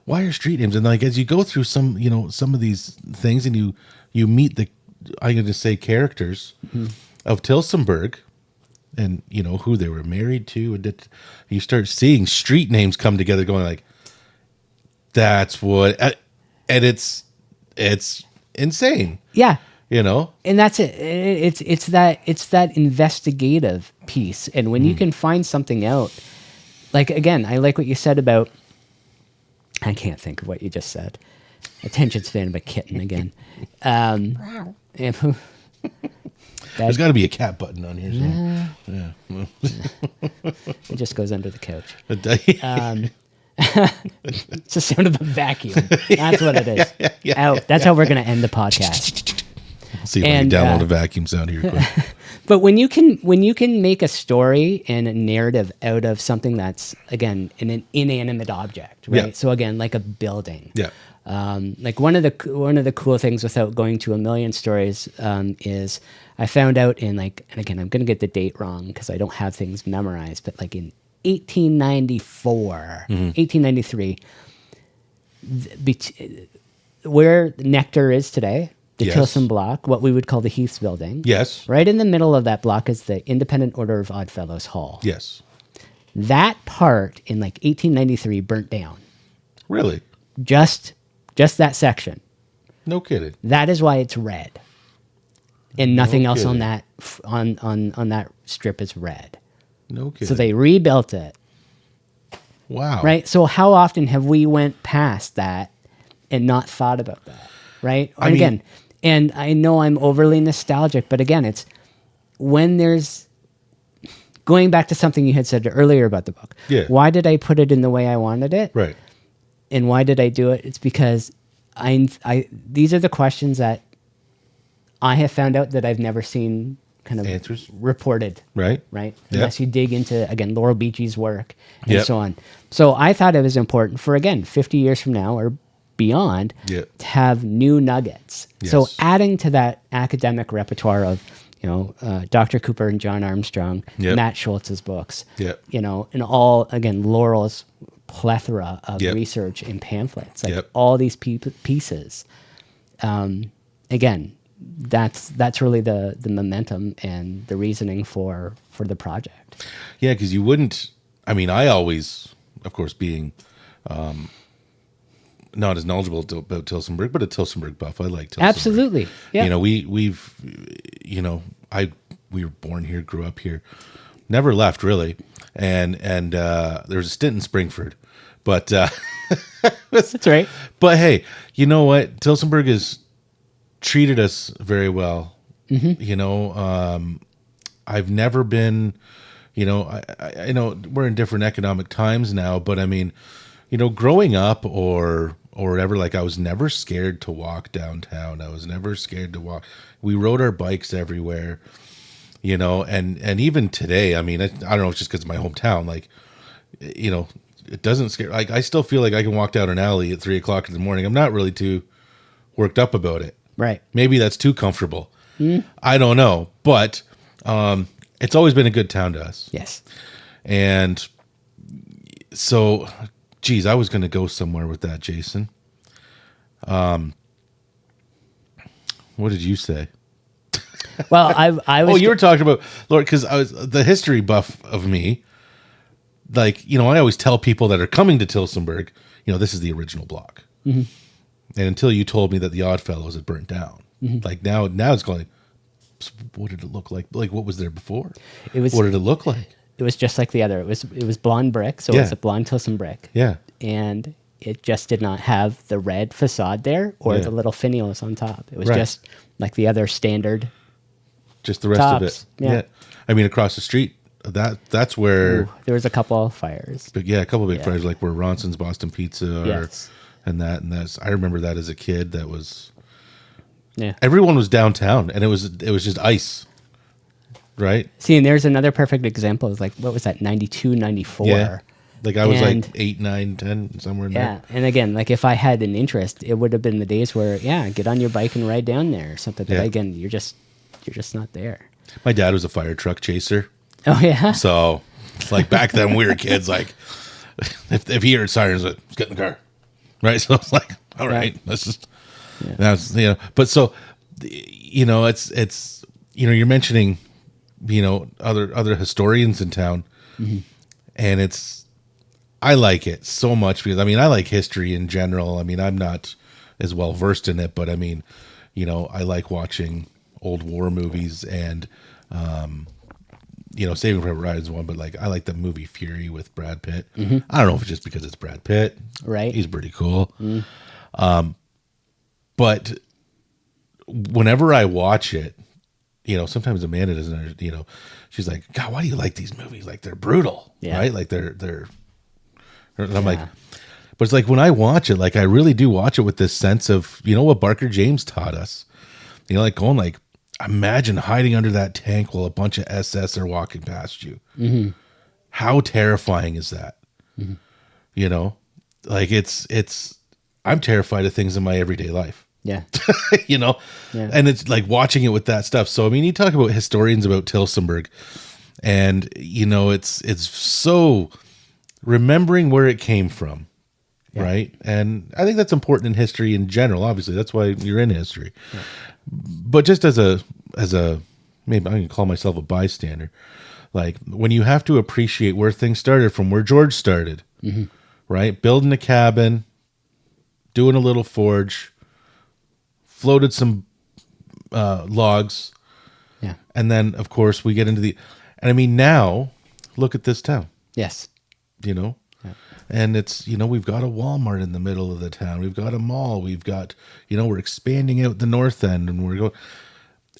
Why are street names? And like as you go through some of these things, and you meet I'm going to say characters of Tilsonburg, and who they were married to, and you start seeing street names come together, going like, that's what, and it's insane. Yeah. And that's it. It's that investigative piece. And when you can find something out, like, again, I like what you said about, I can't think of what you just said. Attention span of a kitten again. There's got to be a cat button on here. So. Yeah. It just goes under the couch. It's the sound of a vacuum. That's what it is. Out. That's how we're going to end the podcast. See if I can download a vacuum sound here quick. But when you can make a story and a narrative out of something that's, again, an inanimate object, right? Yeah. So again, like a building. Yeah. Like one of the cool things, without going to a million stories, is I found out in and again, I'm going to get the date wrong because I don't have things memorized, but like in 1894, 1893, where Nectar is today, the Yes. Tilson block, what we would call the Heaths building. Yes. Right in the middle of that block is the Independent Order of Oddfellows Hall. Yes. That part in like 1893 burnt down. Really? Just that section. No kidding. That is why it's red. And nothing else on kidding. that on that strip is red. No kidding. So they rebuilt it. Wow. Right? So how often have we went past that and not thought about that? Right? I And mean- again, and I know I'm overly nostalgic, but again, it's when there's going back to something you had said earlier about the book. Yeah. Why did I put it in the way I wanted it? Right. And why did I do it? It's because these are the questions that I have found out that I've never seen kind of Answers. reported. Right. Right? Yep. Unless you dig into, again, Laurel Beachy's work and Yep. so on. So I thought it was important for, again, 50 years from now or beyond Yep. to have new nuggets. So Yes. adding to that academic repertoire of, Dr. Cooper and John Armstrong, Yep. Matt Schultz's books, Yep. and all, again, Laurel's plethora of Yep. research and pamphlets, like Yep. all these pieces. Again, that's really the momentum and the reasoning for the project. Yeah, because you wouldn't. I mean, I always, of course, being not as knowledgeable about Tilsonburg, but a Tilsonburg buff. I like Tilsonburg. Absolutely, yeah. You know, we were born here, grew up here, never left really, and there was a stint in Springford, but That's right. but hey, you know what? Tilsonburg has treated us very well. You know, I've never been. You know, I know we're in different economic times now, but I mean, growing up or whatever, like I was never scared to walk downtown. I was never scared to walk. We rode our bikes everywhere, and even today, I mean, I don't know, it's just because it's my hometown. Like, it doesn't scare. Like, I still feel like I can walk down an alley at 3:00 in the morning. I'm not really too worked up about it. Right. Maybe that's too comfortable. I don't know, but it's always been a good town to us. Yes. And so, geez, I was going to go somewhere with that, Jason. What did you say? Well, I was. Oh, you were talking about, Lord, because I was the history buff of me. Like, I always tell people that are coming to Tilsonburg, this is the original block. And until you told me that the Oddfellows had burnt down, like now it's going. What did it look like? Like, what was there before? It was. What did it look like? It was just like the other. It was blonde brick, so it was Yeah. a blonde Tilson brick. Yeah. And it just did not have the red facade there or Yeah. the little finials on top. It was Right. just like the other standard. Just the rest of Tops, it. yeah. I mean, across the street, that's where. Ooh, there was a couple of fires. But yeah, a couple of big fires, like where Ronson's Boston Pizza, Yes. and that's. I remember that as a kid. That was Yeah. everyone was downtown, and it was just ice, right? See, and there's another perfect example. It's like, what was that, 92, 94? Yeah, like I was And- like 8, 9, 10, somewhere in Yeah. there. And again, like if I had an interest, it would have been the days where, get on your bike and ride down there or something. But Yeah. again, you're just not there. My dad was a fire truck chaser, Oh, yeah. so like back then we were kids. Like if he heard sirens, like, let's get in the car, right? So it's like, all right, let's just. That's but so it's you're mentioning other historians in town, and I like it so much because I like history in general. I'm not as well versed in it, but I like watching old war movies and Saving Private Ryan is one, but like I like the movie Fury with Brad Pitt. I don't know if it's just because it's Brad Pitt, Right. He's pretty cool. But whenever I watch it, sometimes Amanda doesn't, she's like, God, why do you like these movies? Like they're brutal, Yeah. right? Like they're, and I'm like, but it's like when I watch it, like I really do watch it with this sense of, what Barker James taught us, like going like, imagine hiding under that tank while a bunch of SS are walking past you. How terrifying is that? Like I'm terrified of things in my everyday life. Yeah. You know, Yeah. and it's like watching it with that stuff. So, I mean, you talk about historians about Tilsonburg, and, you know, it's so remembering where it came from. Yeah. Right. And I think that's important in history in general. Obviously, that's why you're in history. Yeah. But just as a, maybe I can call myself a bystander, like when you have to appreciate where things started from where George started, right? Building a cabin, doing a little forge, floated some logs. Yeah. And then, of course, we get into and I mean, now look at this town. Yes. You know? And it's, you know, we've got a Walmart in the middle of the town. We've got a mall. We've got, you know, we're expanding out the north end, and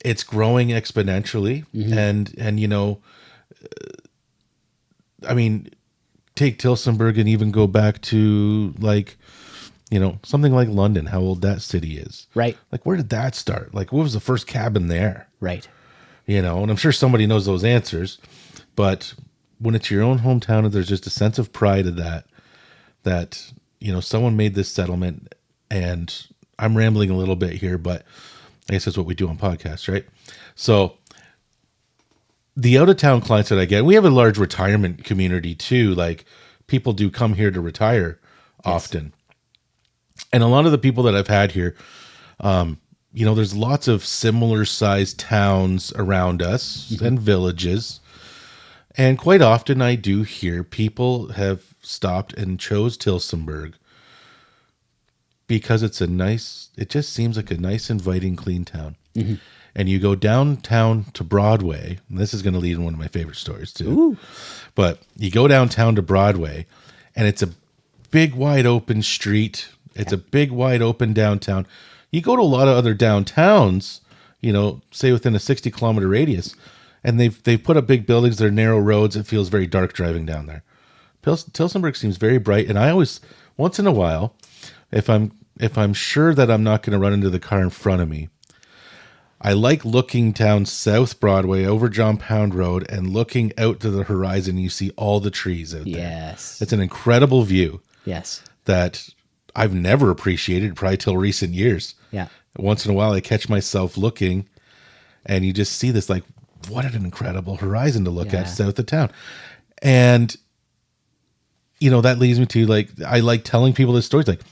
it's growing exponentially. And, you know, I mean, take Tilsonburg and even go back to, like, you know, something like London, how old that city is. Right. Like, where did that start? Like, what was the first cabin there? Right. You know, and I'm sure somebody knows those answers, but when it's your own hometown, there's just a sense of pride of that, you know, someone made this settlement. And I'm rambling a little bit here, but I guess that's what we do on podcasts, right? So the out-of-town clients that I get, we have a large retirement community too. Like, people do come here to retire often. And a lot of the people that I've had here, you know, there's lots of similar sized towns around us and villages. And quite often I do hear people have stopped and chose Tilsonburg because it just seems like a nice, inviting, clean town. And you go downtown to Broadway, and this is going to lead in one of my favorite stories too. Ooh. But you go downtown to Broadway, and it's a big, wide open street. It's a big, wide open downtown. You go to a lot of other downtowns, you know, say within a 60-kilometer radius, and they've put up big buildings. They're narrow roads. It feels very dark driving down there. Tilsonburg seems very bright, and I always, once in a while, if I'm sure that I'm not going to run into the car in front of me, I like looking down South Broadway over John Pound Road and looking out to the horizon. You see all the trees out there. Yes. It's an incredible view. Yes. That I've never appreciated probably till recent years. Yeah. Once in a while I catch myself looking, and you just see this, like, what an incredible horizon to look at south of town. And, you know, that leads me to, like, I like telling people this story. It's like,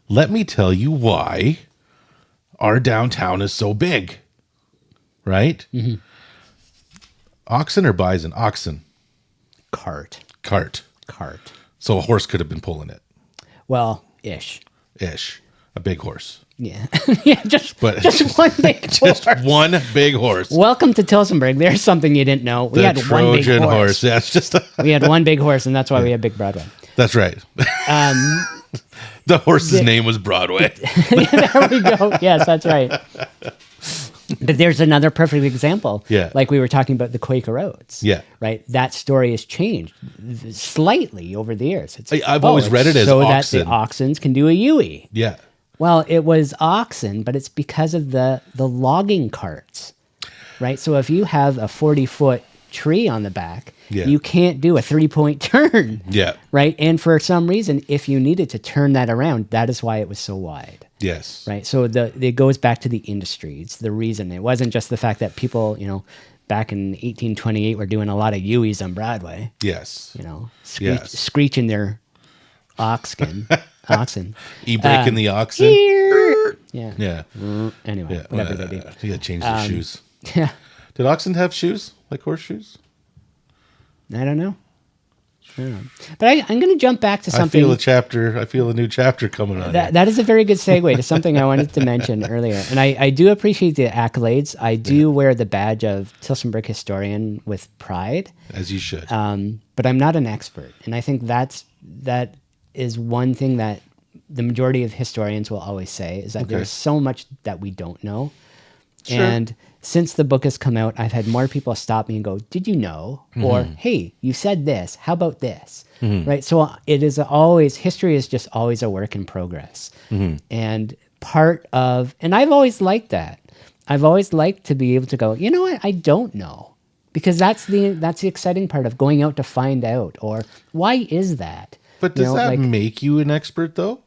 let me tell you why our downtown is so big. Right? Oxen or bison? Oxen. Cart. So a horse could have been pulling it. Well, ish. A big horse. Yeah. Yeah, just one big Just horse. one big horse. Welcome to Tilsonburg. There's something you didn't know. We had one big Trojan horse. Yeah, it's just we had one big horse, and that's why we had Big Broadway. That's right. The horse's name was Broadway. There we go. Yes, that's right. But there's another perfect example. Yeah. Like we were talking about the Quaker Oats. Yeah. Right? That story has changed slightly over the years. I've always read it as so oxen. that the oxens can do a Yui. Yeah. Well, it was oxen, but it's because of the logging carts. Right? So if you have a 40-foot tree on the back, you can't do a 3-point turn. Yeah. Right? And for some reason, if you needed to turn that around, that is why it was so wide. Yes. Right. So it goes back to the industry. It's the reason. It wasn't just the fact that people, you know, back in 1828 were doing a lot of Uis on Broadway. Yes. You know, screeching their oxen. E-breaking the oxen. Yeah. Yeah. Anyway, whatever they do. You got to change the shoes. Yeah. Did oxen have shoes like horseshoes? I don't know. But I'm going to jump back to something. I feel a new chapter coming on. That is a very good segue to something I wanted to mention earlier. And I do appreciate the accolades. I do wear the badge of Tilsonburg historian with pride. As you should. But I'm not an expert. And I think that is one thing that the majority of historians will always say, is that there's so much that we don't know. Sure. And since the book has come out, I've had more people stop me and go, "Did you know?" Or, "Hey, you said this. How about this?" Right? So it is always, history is just always a work in progress. And and I've always liked that. I've always liked to be able to go, you know what? I don't know. Because that's the exciting part of going out to find out. Or why is that? But does that make you an expert, though?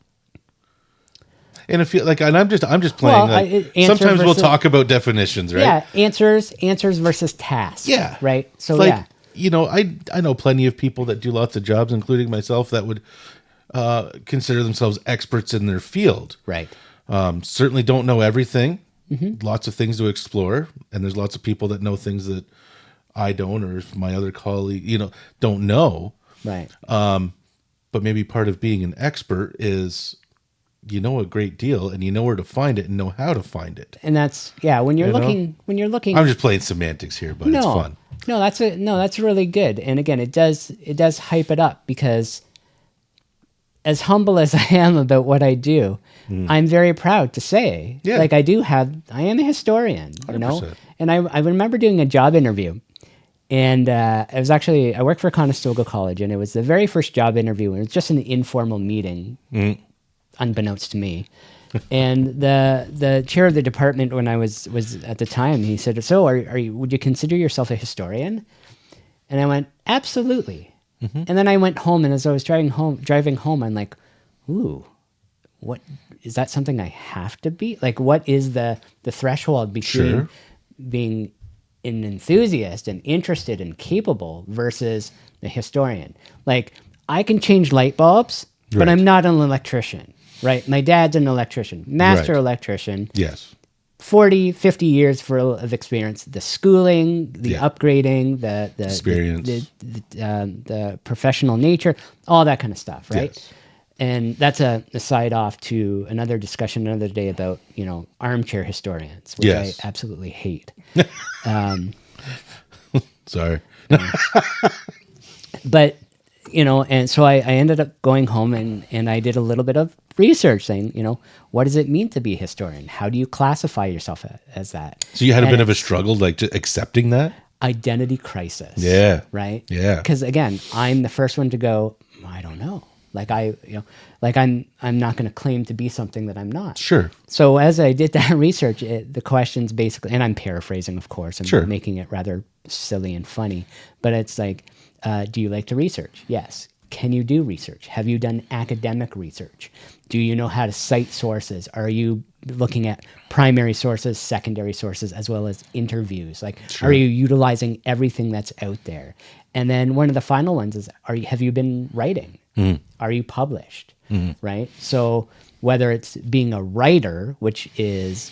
And if you like, and I'm just playing. Sometimes we'll talk about definitions, right? Yeah, answers versus tasks. Yeah, right. So like, I know plenty of people that do lots of jobs, including myself, that would consider themselves experts in their field. Right. Certainly don't know everything. Lots of things to explore, and there's lots of people that know things that I don't, or my other colleague, don't know. Right. But maybe part of being an expert is you know a great deal and you know where to find it and know how to find it. And that's when you're looking. I'm just playing semantics here, but it's fun. No, that's really good. And again, it does hype it up, because as humble as I am about what I do, I'm very proud to say, like I am a historian, 100%. And I remember doing a job interview. And I worked for Conestoga College, and it was the very first job interview. And it was just an informal meeting, unbeknownst to me. And the chair of the department, when I was at the time, he said, "So, would you consider yourself a historian?" And I went, "Absolutely." And then I went home, and as I was driving home, I'm like, "Ooh, what is that? Something I have to be? Like, what is the threshold between being an enthusiast and interested and capable versus the historian? Like, I can change light bulbs, but I'm not an electrician, right? My dad's an electrician, master electrician. Yes. 40, 50 years of experience, the schooling, the upgrading, the experience, the professional nature, all that kind of stuff, right? Yes. And that's a side off to another discussion another day about, armchair historians, which I absolutely hate. Sorry. But, and so I ended up going home and I did a little bit of research saying, what does it mean to be a historian? How do you classify yourself as that? So you had a bit of a struggle, like, to accepting that? Identity crisis. Yeah. Right? Yeah. Because again, I'm the first one to go, I don't know. Like I'm not going to claim to be something that I'm not. Sure. So as I did that research, the questions basically, and I'm paraphrasing, of course, and making it rather silly and funny, but it's like, do you like to research? Yes. Can you do research? Have you done academic research? Do you know how to cite sources? Are you looking at primary sources, secondary sources, as well as interviews? Like, are you utilizing everything that's out there? And then one of the final ones is, have you been writing? Are you published? Right? So whether it's being a writer, which is,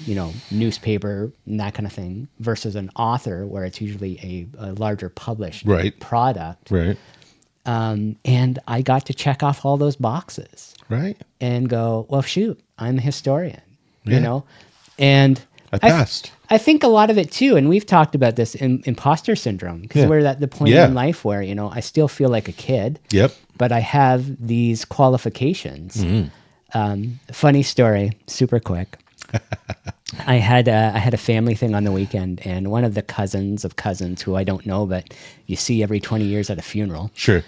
newspaper and that kind of thing, versus an author, where it's usually a larger published product. Right. And I got to check off all those boxes. Right. And go, well, shoot, I'm a historian, And I passed. I think a lot of it too, and we've talked about this in imposter syndrome, because we're at the point in life where, I still feel like a kid. Yep. But I have these qualifications. Funny story, super quick. I had a family thing on the weekend, and one of the cousins of cousins, who I don't know, but you see every 20 years at a funeral. Sure.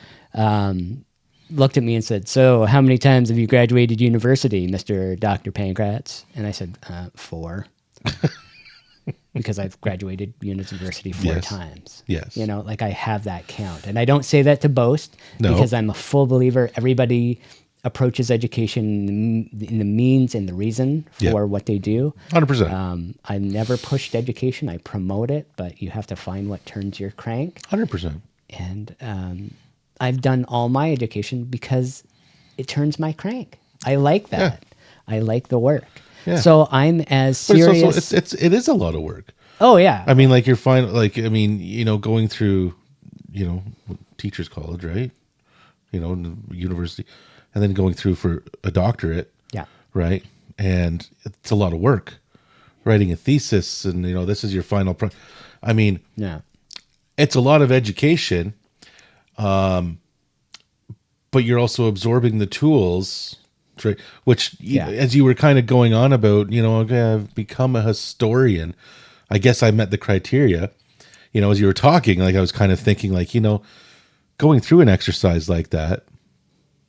Looked at me and said, "So how many times have you graduated university, Mr. Dr. Pankratz?" And I said, 4. Because I've graduated university 4 times. Yes. Like I have that count. And I don't say that to boast, because I'm a full believer. Everybody approaches education in the means and the reason for what they do. 100%. I never pushed education. I promote it, but you have to find what turns your crank. 100%. And I've done all my education because it turns my crank. I like that. I like the work. Yeah. So I'm as serious. But it's also, it is a lot of work. Oh yeah. I mean, like going through, teacher's college, right? University, and then going through for a doctorate. Yeah. Right. And it's a lot of work, writing a thesis, and this is your final. It's a lot of education, but you're also absorbing the tools. Right. Which, as you were kind of going on about, okay, I've become a historian. I guess I met the criteria. As you were talking, like I was kind of thinking, like, going through an exercise like that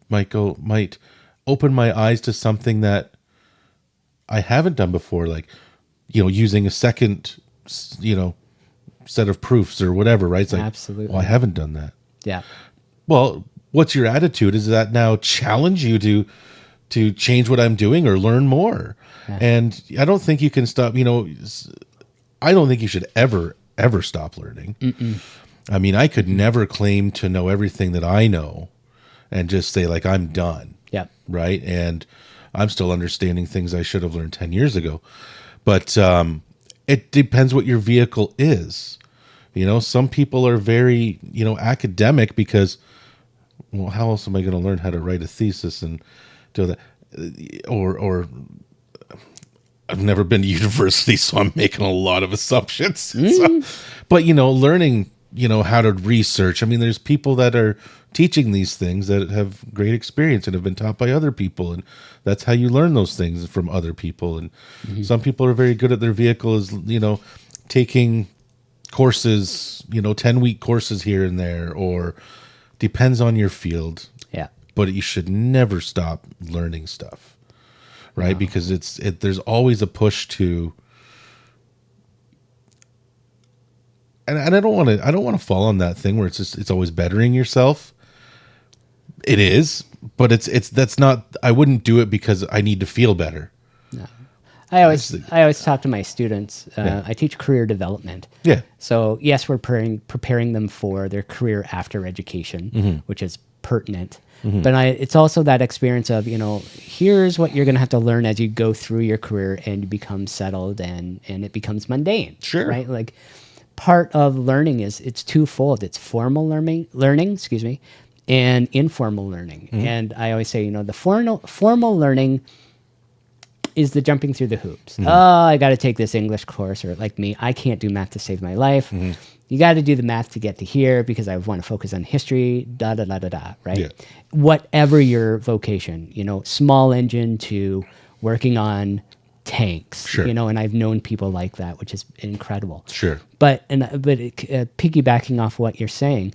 might open my eyes to something that I haven't done before, like, using a second, set of proofs or whatever, right? It's like, absolutely. Well, I haven't done that. Yeah. Well, what's your attitude? Does that now challenge you to to change what I'm doing or learn more. Yeah. And I don't think you can stop, I don't think you should ever stop learning. Mm-mm. I mean, I could never claim to know everything that I know and just say like, I'm done. Yeah. Right. And I'm still understanding things I should have learned 10 years ago. But it depends what your vehicle is. Some people are very, academic because, well, how else am I going to learn how to write a thesis and do that? Or I've never been to university, so I'm making a lot of assumptions. So, but, learning, how to research. I mean, there's people that are teaching these things that have great experience and have been taught by other people. And that's how you learn those things from other people. And some people are very good at their vehicles, taking courses, 10-week courses here and there, or depends on your field. Yeah. But you should never stop learning stuff, right? No. Because there's always a push to, and I don't want to fall on that thing where it's always bettering yourself. It is, but that's not, I wouldn't do it because I need to feel better. No. I always talk to my students. I teach career development. Yeah. So yes, we're preparing them for their career after education, which is pertinent. But it's also that experience of, here's what you're going to have to learn as you go through your career and you become settled and it becomes mundane. Sure. Right? Like part of learning it's twofold. It's formal learning, and informal learning. And I always say, the formal learning is the jumping through the hoops. Oh, I got to take this English course, or like me, I can't do math to save my life. You got to do the math to get to here because I want to focus on history, right? Yeah. Whatever your vocation, small engine to working on tanks, sure. And I've known people like that, which is incredible. Sure. But piggybacking off what you're saying,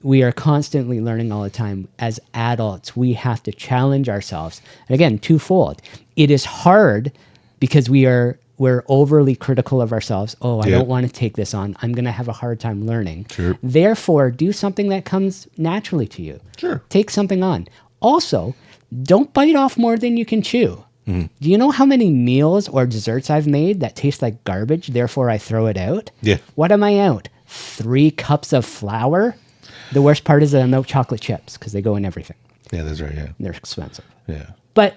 we are constantly learning all the time. As adults, we have to challenge ourselves. And again, twofold. It is hard because we're overly critical of ourselves. Oh, I don't want to take this on. I'm going to have a hard time learning. Sure. Therefore, do something that comes naturally to you. Sure. Take something on. Also, don't bite off more than you can chew. Do you know how many meals or desserts I've made that taste like garbage, therefore I throw it out? Yeah. What am I out? 3 cups of flour? The worst part is that I'm out chocolate chips because they go in everything. Yeah, that's right, yeah. They're expensive. Yeah. But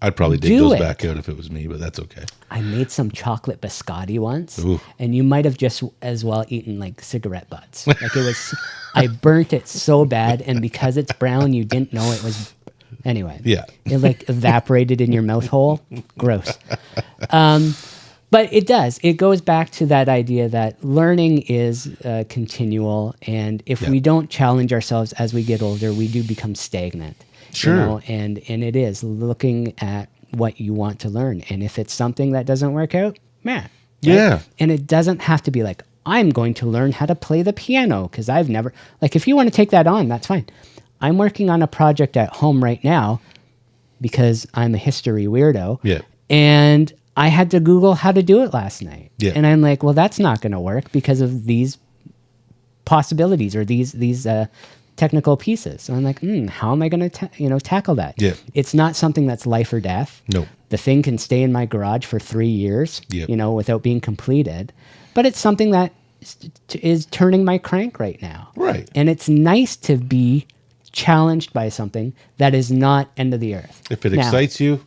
I'd probably dig those back out if it was me, but that's okay. I made some chocolate biscotti once, Ooh. And you might have just as well eaten like cigarette butts. Like it was, I burnt it so bad, and because it's brown, you didn't know it was. Anyway, yeah, it like evaporated in your mouth hole. Gross. But it does. It goes back to that idea that learning is continual, and if we don't challenge ourselves as we get older, we do become stagnant. Sure. And it is looking at what you want to learn, and if it's something that doesn't work out, man. Right? Yeah. And it doesn't have to be like, I'm going to learn how to play the piano because I've never. Like, if you want to take that on, that's fine. I'm working on a project at home right now because I'm a history weirdo. Yeah. And I had to Google how to do it last night. Yeah. And I'm like, well, that's not going to work because of these possibilities or these technical pieces. So I'm like, how am I going to tackle that? Yeah. It's not something that's life or death. No. The thing can stay in my garage for 3 years, without being completed. But it's something that is turning my crank right now. Right. And it's nice to be challenged by something that is not end of the earth. If it excites you,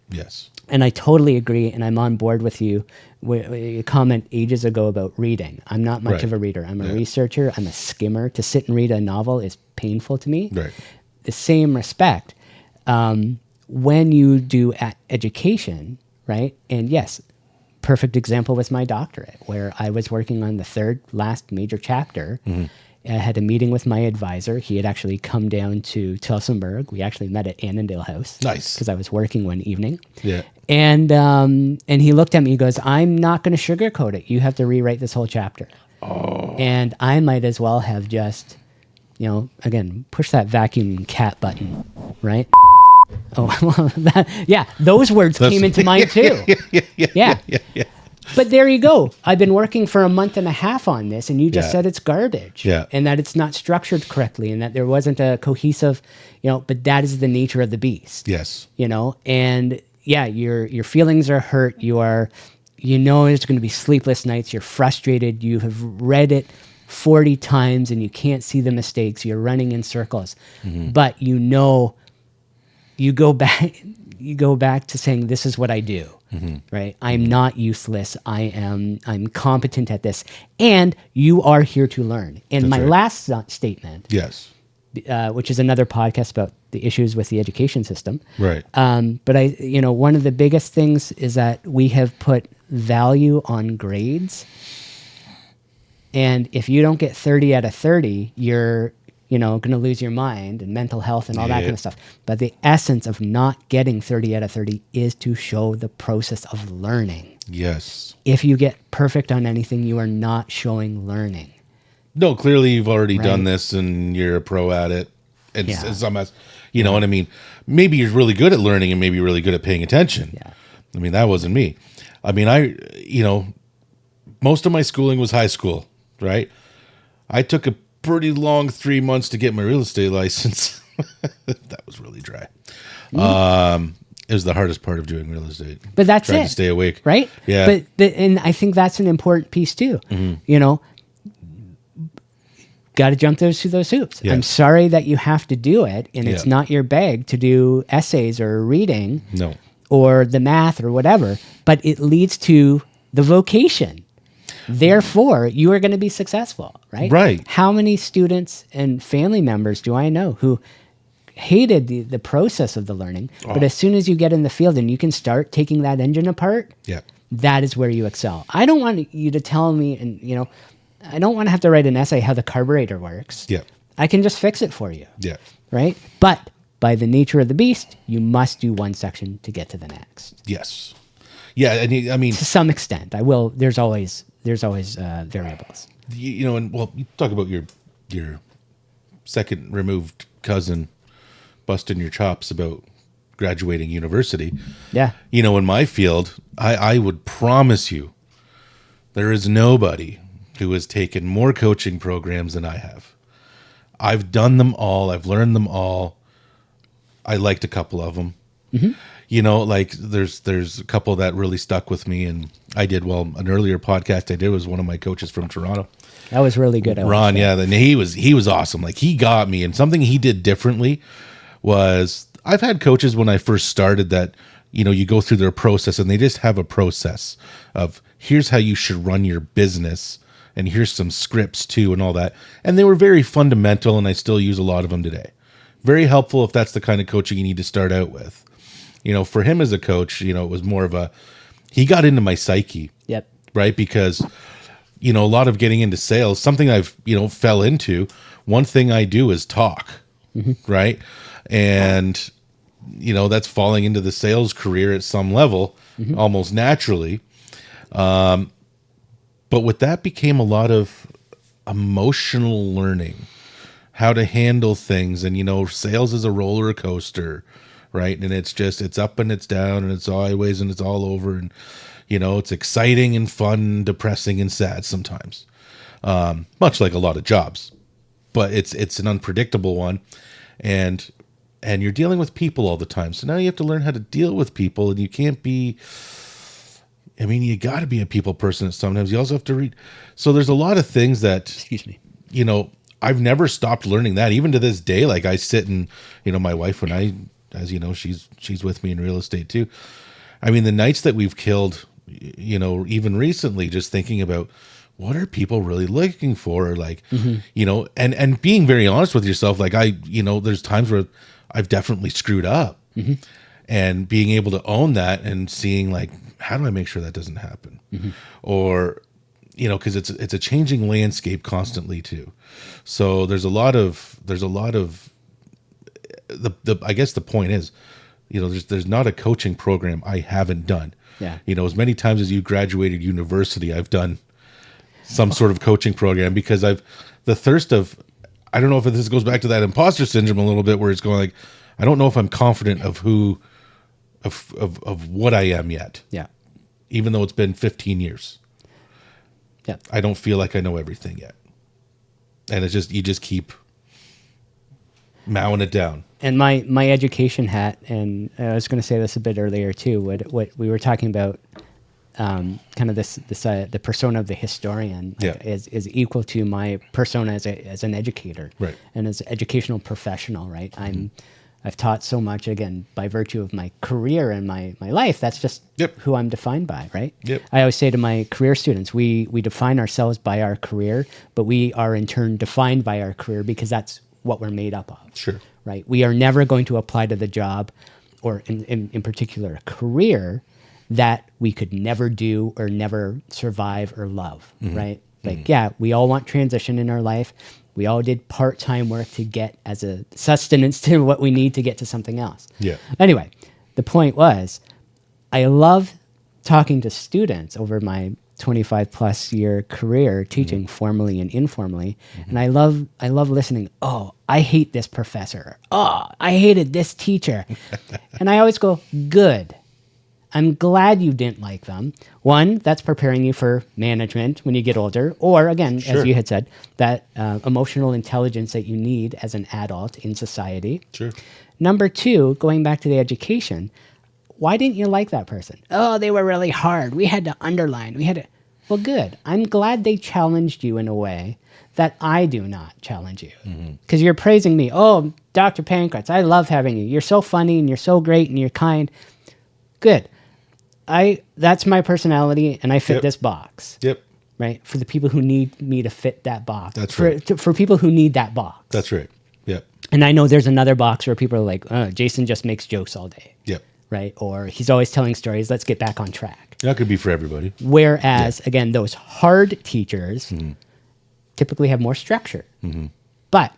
yes. And I totally agree, and I'm on board with you. You comment ages ago about reading. I'm not much of a reader. I'm a researcher. I'm a skimmer. To sit and read a novel is painful to me. Right. The same respect, when you do education, right? And yes, perfect example was my doctorate, where I was working on the last major chapter. I had a meeting with my advisor. He had actually come down to Tilsonburg. We actually met at Annandale House. Nice. Because I was working one evening. Yeah. And he looked at me, he goes, I'm not going to sugarcoat it. You have to rewrite this whole chapter. Oh. And I might as well have just, again, push that vacuum cat button, right? Oh, well, those words came into mind too. Yeah. But there you go. I've been working for a month and a half on this, and you just Yeah. said it's garbage. Yeah. And that it's not structured correctly, and that there wasn't a cohesive, but that is the nature of the beast. Yes. And yeah, your feelings are hurt. There's going to be sleepless nights. You're frustrated. You have read it 40 times and you can't see the mistakes. You're running in circles. But you go back to saying, this is what I do, right? I'm not useless. I'm competent at this. And you are here to learn. And my last statement, Yes. which is another podcast about the issues with the education system. Right. But one of the biggest things is that we have put value on grades. And if you don't get 30 out of 30, you're, going to lose your mind and mental health and all that kind of stuff. But the essence of not getting 30 out of 30 is to show the process of learning. Yes. If you get perfect on anything, you are not showing learning. No, clearly you've already done this and you're a pro at it. And you know what I mean? Maybe you're really good at learning and maybe you're really good at paying attention. Yeah. I mean, that wasn't me. I mean, most of my schooling was high school, right? I took a pretty long 3 months to get my real estate license. That was really dry. It was the hardest part of doing real estate. But that's Trying it. to stay awake. Right? Yeah. But and I think that's an important piece too. Got to jump through those hoops. Yeah. I'm sorry that you have to do it, and it's not your bag to do essays or reading No. or the math or whatever, but it leads to the vocation. Therefore, you are going to be successful, right? Right. How many students and family members do I know who hated the process of the learning, but as soon as you get in the field and you can start taking that engine apart, that is where you excel. I don't want you to tell me, and I don't want to have to write an essay how the carburetor works. Yeah. I can just fix it for you. Yeah. Right? But by the nature of the beast, you must do one section to get to the next. Yes. Yeah. And I mean, To some extent, there's always variables. and you talk about your second removed cousin busting your chops about graduating university. Yeah. In my field, I would promise you there is nobody who has taken more coaching programs than I have. I've done them all. I've learned them all. I liked a couple of them. There's a couple that really stuck with me, and I did an earlier podcast I did was one of my coaches from Toronto. That was really good. Ron, and he was awesome. Like, he got me, and something he did differently was, I've had coaches when I first started that, you go through their process and they just have a process of, here's how you should run your business, and here's some scripts too and all that. And they were very fundamental, and I still use a lot of them today. Very helpful if that's the kind of coaching you need to start out with. For him as a coach, it was more of he got into my psyche. Yep. Right? Because, a lot of getting into sales, something I've, fell into. One thing I do is talk, right? And, that's falling into the sales career at some level, almost naturally. But with that became a lot of emotional learning, how to handle things. And, sales is a roller coaster, right? And it's up and it's down and it's sideways and it's all over. And, it's exciting and fun, depressing and sad sometimes, much like a lot of jobs. But it's an unpredictable one. And you're dealing with people all the time. So now you have to learn how to deal with people, and you can't be... you got to be a people person sometimes. You also have to read. So there's a lot of things that, Excuse me. I've never stopped learning that. Even to this day, like, I sit and, my wife, when as she's with me in real estate too. The nights that we've killed, even recently, just thinking about what are people really looking for? Or like, and being very honest with yourself. Like, there's times where I've definitely screwed up, and being able to own that and seeing, like, how do I make sure that doesn't happen? Or, because it's a changing landscape constantly too. So there's a lot of I guess the point is, there's not a coaching program I haven't done. Yeah. As many times as you graduated university, I've done some sort of coaching program, because the thirst of, I don't know if this goes back to that imposter syndrome a little bit, where it's going like, I don't know if I'm confident of what I am yet. Yeah. even though it's been 15 years. Yeah. I don't feel like I know everything yet. And it's just, you just keep mowing it down. And my education hat, and I was going to say this a bit earlier too, what we were talking about, kind of this the persona of the historian is equal to my persona as an educator, right, and as an educational professional, right? I've taught so much, again, by virtue of my career and my life. That's just who I'm defined by, right? I always say to my career students, we define ourselves by our career, but we are in turn defined by our career because that's what we're made up of. Sure. Right? We are never going to apply to the job, or in particular a career, that we could never do or never survive or love, right? Like, we all want transition in our life. We all did part-time work to get as a sustenance to what we need to get to something else. Yeah. Anyway, the point was, I love talking to students over my 25 plus year career teaching formally and informally. And I love listening. Oh, I hate this professor. Oh, I hated this teacher. And I always go, good. I'm glad you didn't like them. One, that's preparing you for management when you get older. Or again, as you had said, that emotional intelligence that you need as an adult in society. Sure. Number two, going back to the education, why didn't you like that person? Oh, they were really hard. We had to underline. Well, good. I'm glad they challenged you in a way that I do not challenge you. Because you're praising me. Oh, Dr. Pankratz, I love having you. You're so funny and you're so great and you're kind. Good. That's my personality, and I fit this box. Right? For the people who need me to fit that box. That's right. For people who need that box. That's right. And I know there's another box where people are like, oh, Jason just makes jokes all day. Right? Or he's always telling stories. Let's get back on track. That could be for everybody. Whereas, again, those hard teachers typically have more structure. But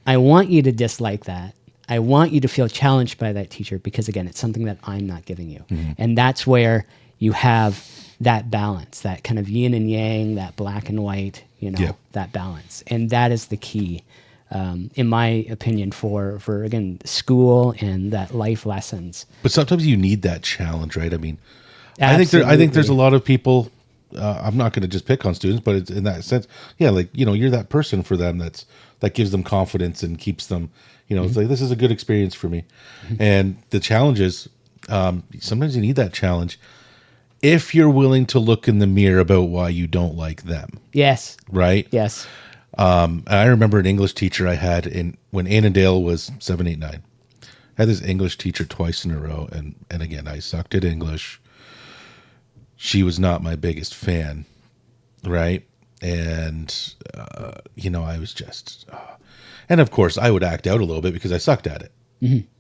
I want you to dislike that. I want you to feel challenged by that teacher because, again, it's something that I'm not giving you. And that's where you have that balance, that kind of yin and yang, that black and white, that balance. And that is the key, in my opinion, for again, school and that life lessons. But sometimes you need that challenge, right? I mean, I think there's a lot of people, I'm not going to just pick on students, but it's in that sense, like, you're that person for them that gives them confidence and keeps them, it's like, this is a good experience for me. And the challenge is, sometimes you need that challenge if you're willing to look in the mirror about why you don't like them. Yes. Right? Yes. I remember an English teacher I had when Annandale was 7, 8, 9. I had this English teacher twice in a row. And again, I sucked at English. She was not my biggest fan. Right? And, I was just... and of course, I would act out a little bit because I sucked at it.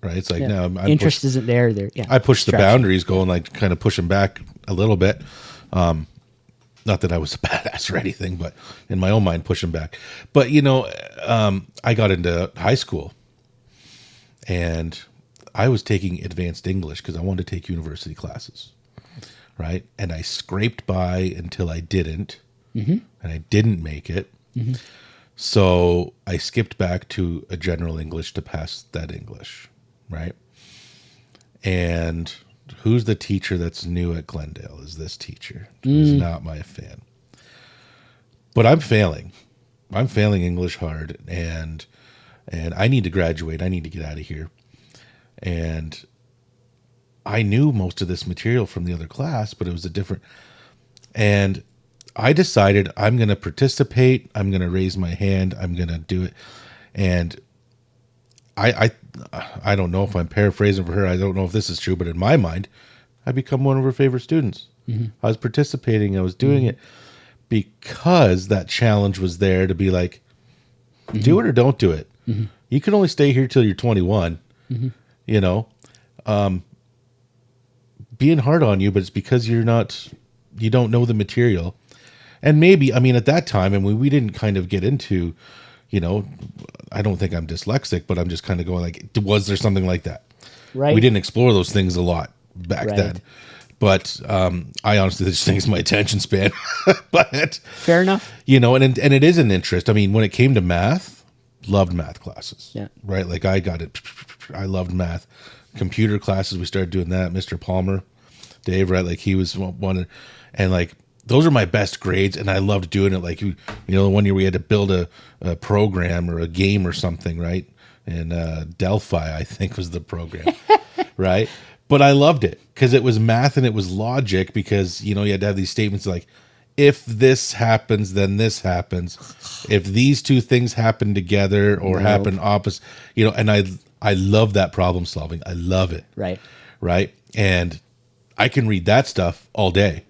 Right? It's like, no, I'm interest isn't there. I push the boundaries, going like kind of pushing back a little bit. Not that I was a badass or anything, but in my own mind, pushing back. But, I got into high school and I was taking advanced English because I wanted to take university classes. Right? And I scraped by until I didn't. And I didn't make it. So I skipped back to a general English to pass that English, right? And who's the teacher that's new at Glendale is this teacher who's not my fan. But I'm failing. I'm failing English hard, and I need to graduate. I need to get out of here. And I knew most of this material from the other class, but it was a different... And I decided I'm going to participate. I'm going to raise my hand. I'm going to do it. And I don't know if I'm paraphrasing for her. I don't know if this is true, but in my mind, I become one of her favorite students. I was participating. I was doing it because that challenge was there to be like, do it or don't do it. You can only stay here till you're 21, being hard on you, but it's because you don't know the material. And maybe, at that time, and we didn't kind of get into, I don't think I'm dyslexic, but I'm just kind of going like, was there something like that? Right. We didn't explore those things a lot back then. But I honestly just think it's my attention span. But fair enough. And it is an interest. When it came to math, loved math classes. Yeah. Right? Like I got it. I loved math. Computer classes, we started doing that. Mr. Palmer, Dave, right? Like he was one, and like those are my best grades, and I loved doing it. Like you know, one year we had to build a program or a game or something, right? And Delphi, I think, was the program, right? But I loved it because it was math and it was logic. Because you know you had to have these statements like, if this happens, then this happens. If these two things happen together or happen opposite, you know, and I love that problem solving. I love it. Right. Right. And I can read that stuff all day.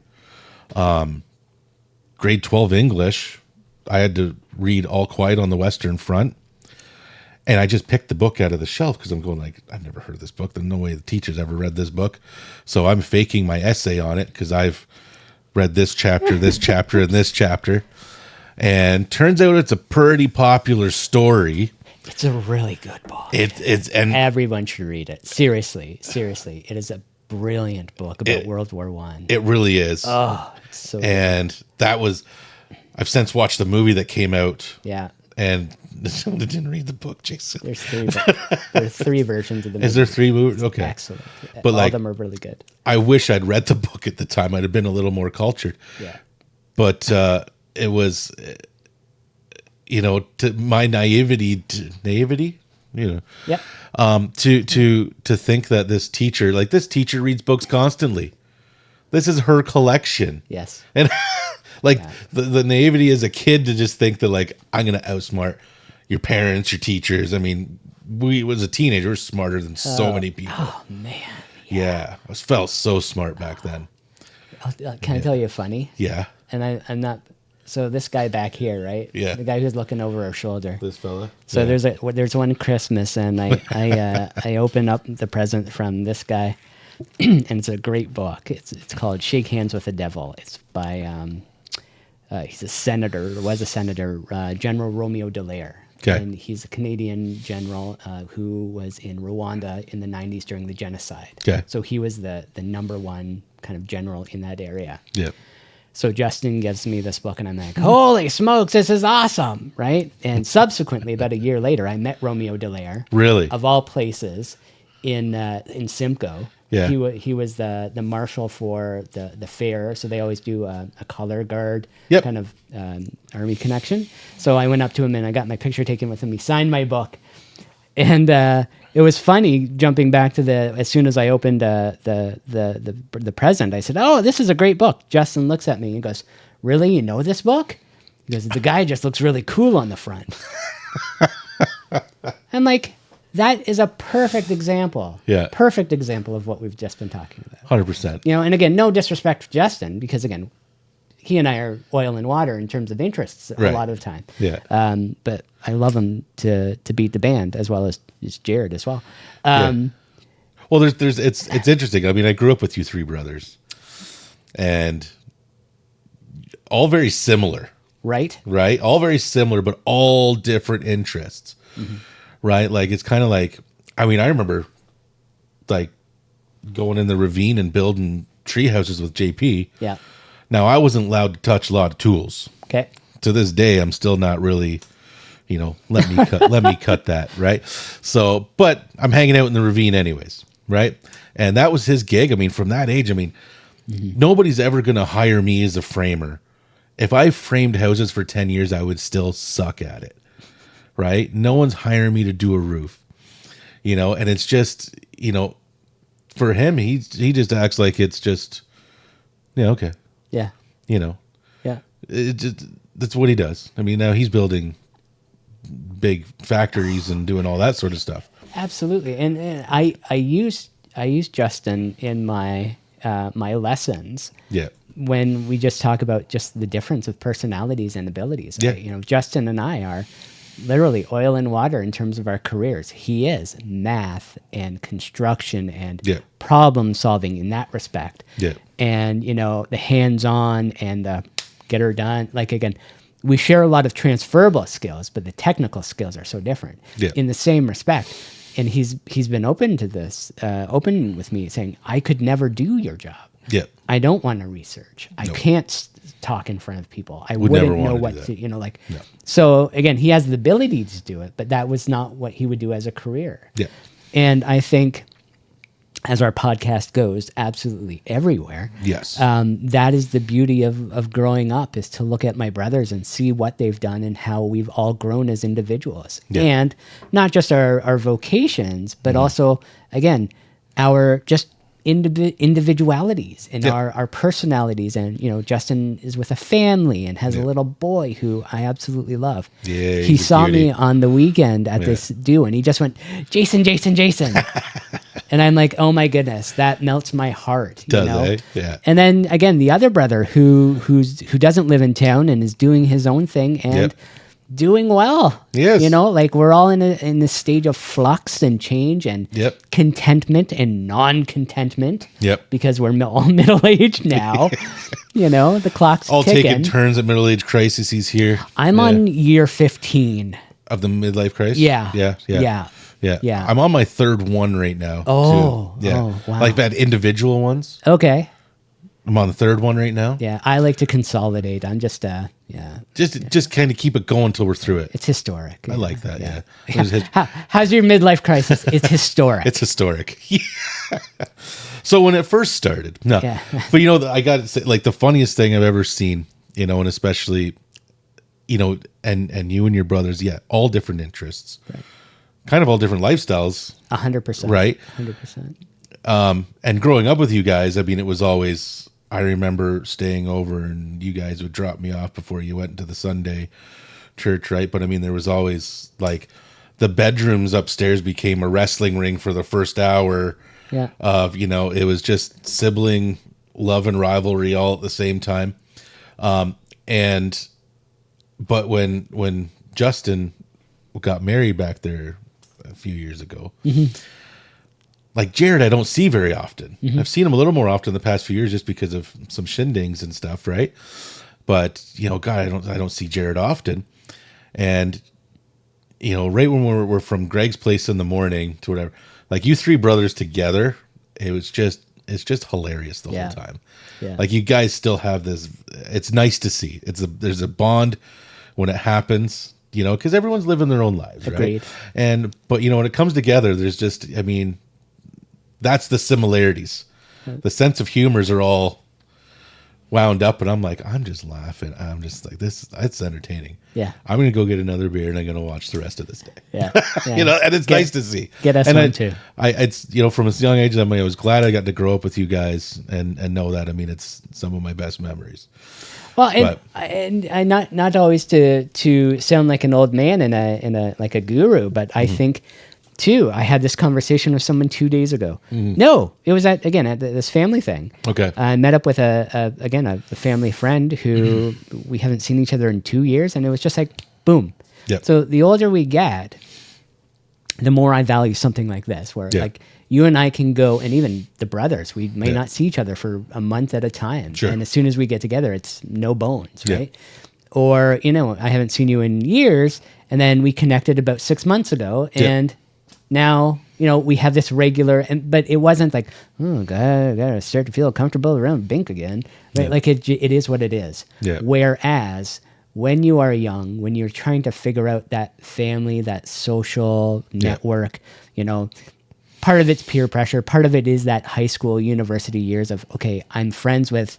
Grade 12 English, I had to read All Quiet on the Western Front. And I just picked the book out of the shelf because I'm going like, I've never heard of this book. There's no way the teacher's ever read this book. So I'm faking my essay on it because I've read this chapter, and this chapter. And turns out it's a pretty popular story. It's a really good book. And everyone should read it. Seriously. It is a brilliant book about World War I. It really is. Oh, it's so and good. That was, I've since watched the movie that came out. Yeah. And I didn't read the book, Jason. There's three versions of the movie. Is there three movies? Okay. Excellent. But all like, of them are really good. I wish I'd read the book at the time. I'd have been a little more cultured. Yeah. But it was, you know, to my naivety, you know. Yep. To think that this teacher reads books constantly. This is her collection. Yes. And like the naivety as a kid to just think that like I'm gonna outsmart your parents, your teachers. I mean, as a teenager, we're smarter than so many people. Oh man. Yeah, I felt so smart back then. Can I tell you a funny? Yeah. And I'm not. So this guy back here, right? Yeah. The guy who's looking over our shoulder. This fella. So yeah. there's one Christmas, and I open up the present from this guy, and it's a great book. It's called Shake Hands with the Devil. It's by he's a senator, or was a senator, General Romeo Dallaire. Okay. And he's a Canadian general who was in Rwanda in the 90s during the genocide. Okay. So he was the number one kind of general in that area. Yeah. So Justin gives me this book, and I'm like, holy smokes, this is awesome, right? And subsequently, about a year later, I met Romeo Dallaire. Really? Of all places, in Simcoe. Yeah. He was the marshal for the fair, so they always do a color guard kind of army connection. So I went up to him, and I got my picture taken with him. He signed my book. And it was funny jumping back to as soon as I opened the present, I said, "Oh, this is a great book." Justin looks at me and goes, "Really? You know this book?" He goes, "The guy just looks really cool on the front." I'm like, that is a perfect example. Yeah. Perfect example of what we've just been talking about. 100%. You know, and again, no disrespect to Justin, because again, he and I are oil and water in terms of interests a lot of the time. Yeah. But I love him to beat the band as well as Jared as well. Well, it's interesting. I mean, I grew up with you three brothers, and all very similar. Right. Right. All very similar, but all different interests. Mm-hmm. Right. Like it's kind of like, I mean, I remember like going in the ravine and building tree houses with JP. Yeah. Now, I wasn't allowed to touch a lot of tools. Okay. To this day, I'm still not really, you know, let me cut that, right? So, but I'm hanging out in the ravine anyways, right? And that was his gig. I mean, from that age, I mean, nobody's ever going to hire me as a framer. If I framed houses for 10 years, I would still suck at it, right? No one's hiring me to do a roof, you know, and it's just, you know, for him, he just acts like it's just, yeah, okay. Yeah. You know, yeah, that's what he does. I mean, now he's building big factories and doing all that sort of stuff. Absolutely. And I use Justin in my my lessons. Yeah. When we just talk about just the difference of personalities and abilities. Yeah. You know, Justin and I are literally oil and water in terms of our careers. He is math and construction and problem solving in that respect. Yeah. And, you know, the hands-on and the get her done. Like, again, we share a lot of transferable skills, but the technical skills are so different in the same respect. And he's been open to this, open with me saying, I could never do your job. Yeah. I don't want to research. I can't talk in front of people. I wouldn't know what to, you know, like, so again, he has the ability to do it, but that was not what he would do as a career. Yeah. And I think as our podcast goes, absolutely everywhere. Yes. That is the beauty of growing up, is to look at my brothers and see what they've done and how we've all grown as individuals. Yeah. And not just our vocations, but also, again, our just individualities and our personalities. And, Justin is with a family and has a little boy who I absolutely love. Yeah, he he's a saw cutie. me on the weekend at this do, and he just went, Jason, Jason, Jason. And I'm like, oh my goodness, that melts my heart. Does, eh? Yeah. And then again, the other brother who doesn't live in town and is doing his own thing and doing well. Yes. Like we're all in this stage of flux and change and contentment and non-contentment. Yep. Because we're all middle-aged now. The clock's All ticking. taking turns at middle-age crises here. I'm on year 15. Of the midlife crisis? Yeah. Yeah. I'm on my third one right now. Oh. too. Yeah. Oh, wow. Like that individual ones. Okay. I'm on the third one right now. Yeah. I like to consolidate. I'm just, Just kind of keep it going until we're through it. It's historic. I like that. Yeah. How's your midlife crisis? It's historic. It's historic. So when it first started, no. Yeah. But I got to say, like the funniest thing I've ever seen, and especially, and you and your brothers, all different interests, kind of all different lifestyles. 100%. Right. 100%. And growing up with you guys, I mean, it was always, I remember staying over and you guys would drop me off before you went into the Sunday church, right? But I mean, there was always like the bedrooms upstairs became a wrestling ring for the first hour of, it was just sibling love and rivalry all at the same time. But when Justin got married back there a few years ago, like Jared, I don't see very often. I've seen him a little more often the past few years just because of some shindigs and stuff, right? But God, I don't see Jared often. And right when we're from Greg's place in the morning to whatever, like you three brothers together, it's just hilarious the whole time. Yeah. Like you guys still have this. It's nice to see. There's a bond when it happens, because everyone's living their own lives, Agreed. right? But when it comes together, there's just, I mean, that's the similarities. The sense of humors are all wound up, and I'm like, I'm just laughing. I'm just like, it's entertaining. Yeah. I'm gonna go get another beer and I'm gonna watch the rest of this day. Yeah. And it's nice to see. Get us and one too. It's from a young age, I was glad I got to grow up with you guys and know that. I mean, it's some of my best memories. Well, and not always to sound like an old man and a like a guru, but I think too, I had this conversation with someone 2 days ago. No, it was at this family thing. Okay. I met up with a family friend who we haven't seen each other in 2 years, and it was just like, boom. Yep. So the older we get, the more I value something like this, where like you and I can go, and even the brothers, we may not see each other for a month at a time. Sure. And as soon as we get together, it's no bones, right? Or, I haven't seen you in years, and then we connected about 6 months ago, and now, we have this regular, but it wasn't like, oh, God, I gotta start to feel comfortable around Bink again. Right? Like it is what it is. Yeah. Whereas when you are young, when you're trying to figure out that family, that social network, part of it's peer pressure. Part of it is that high school, university years of, okay, I'm friends with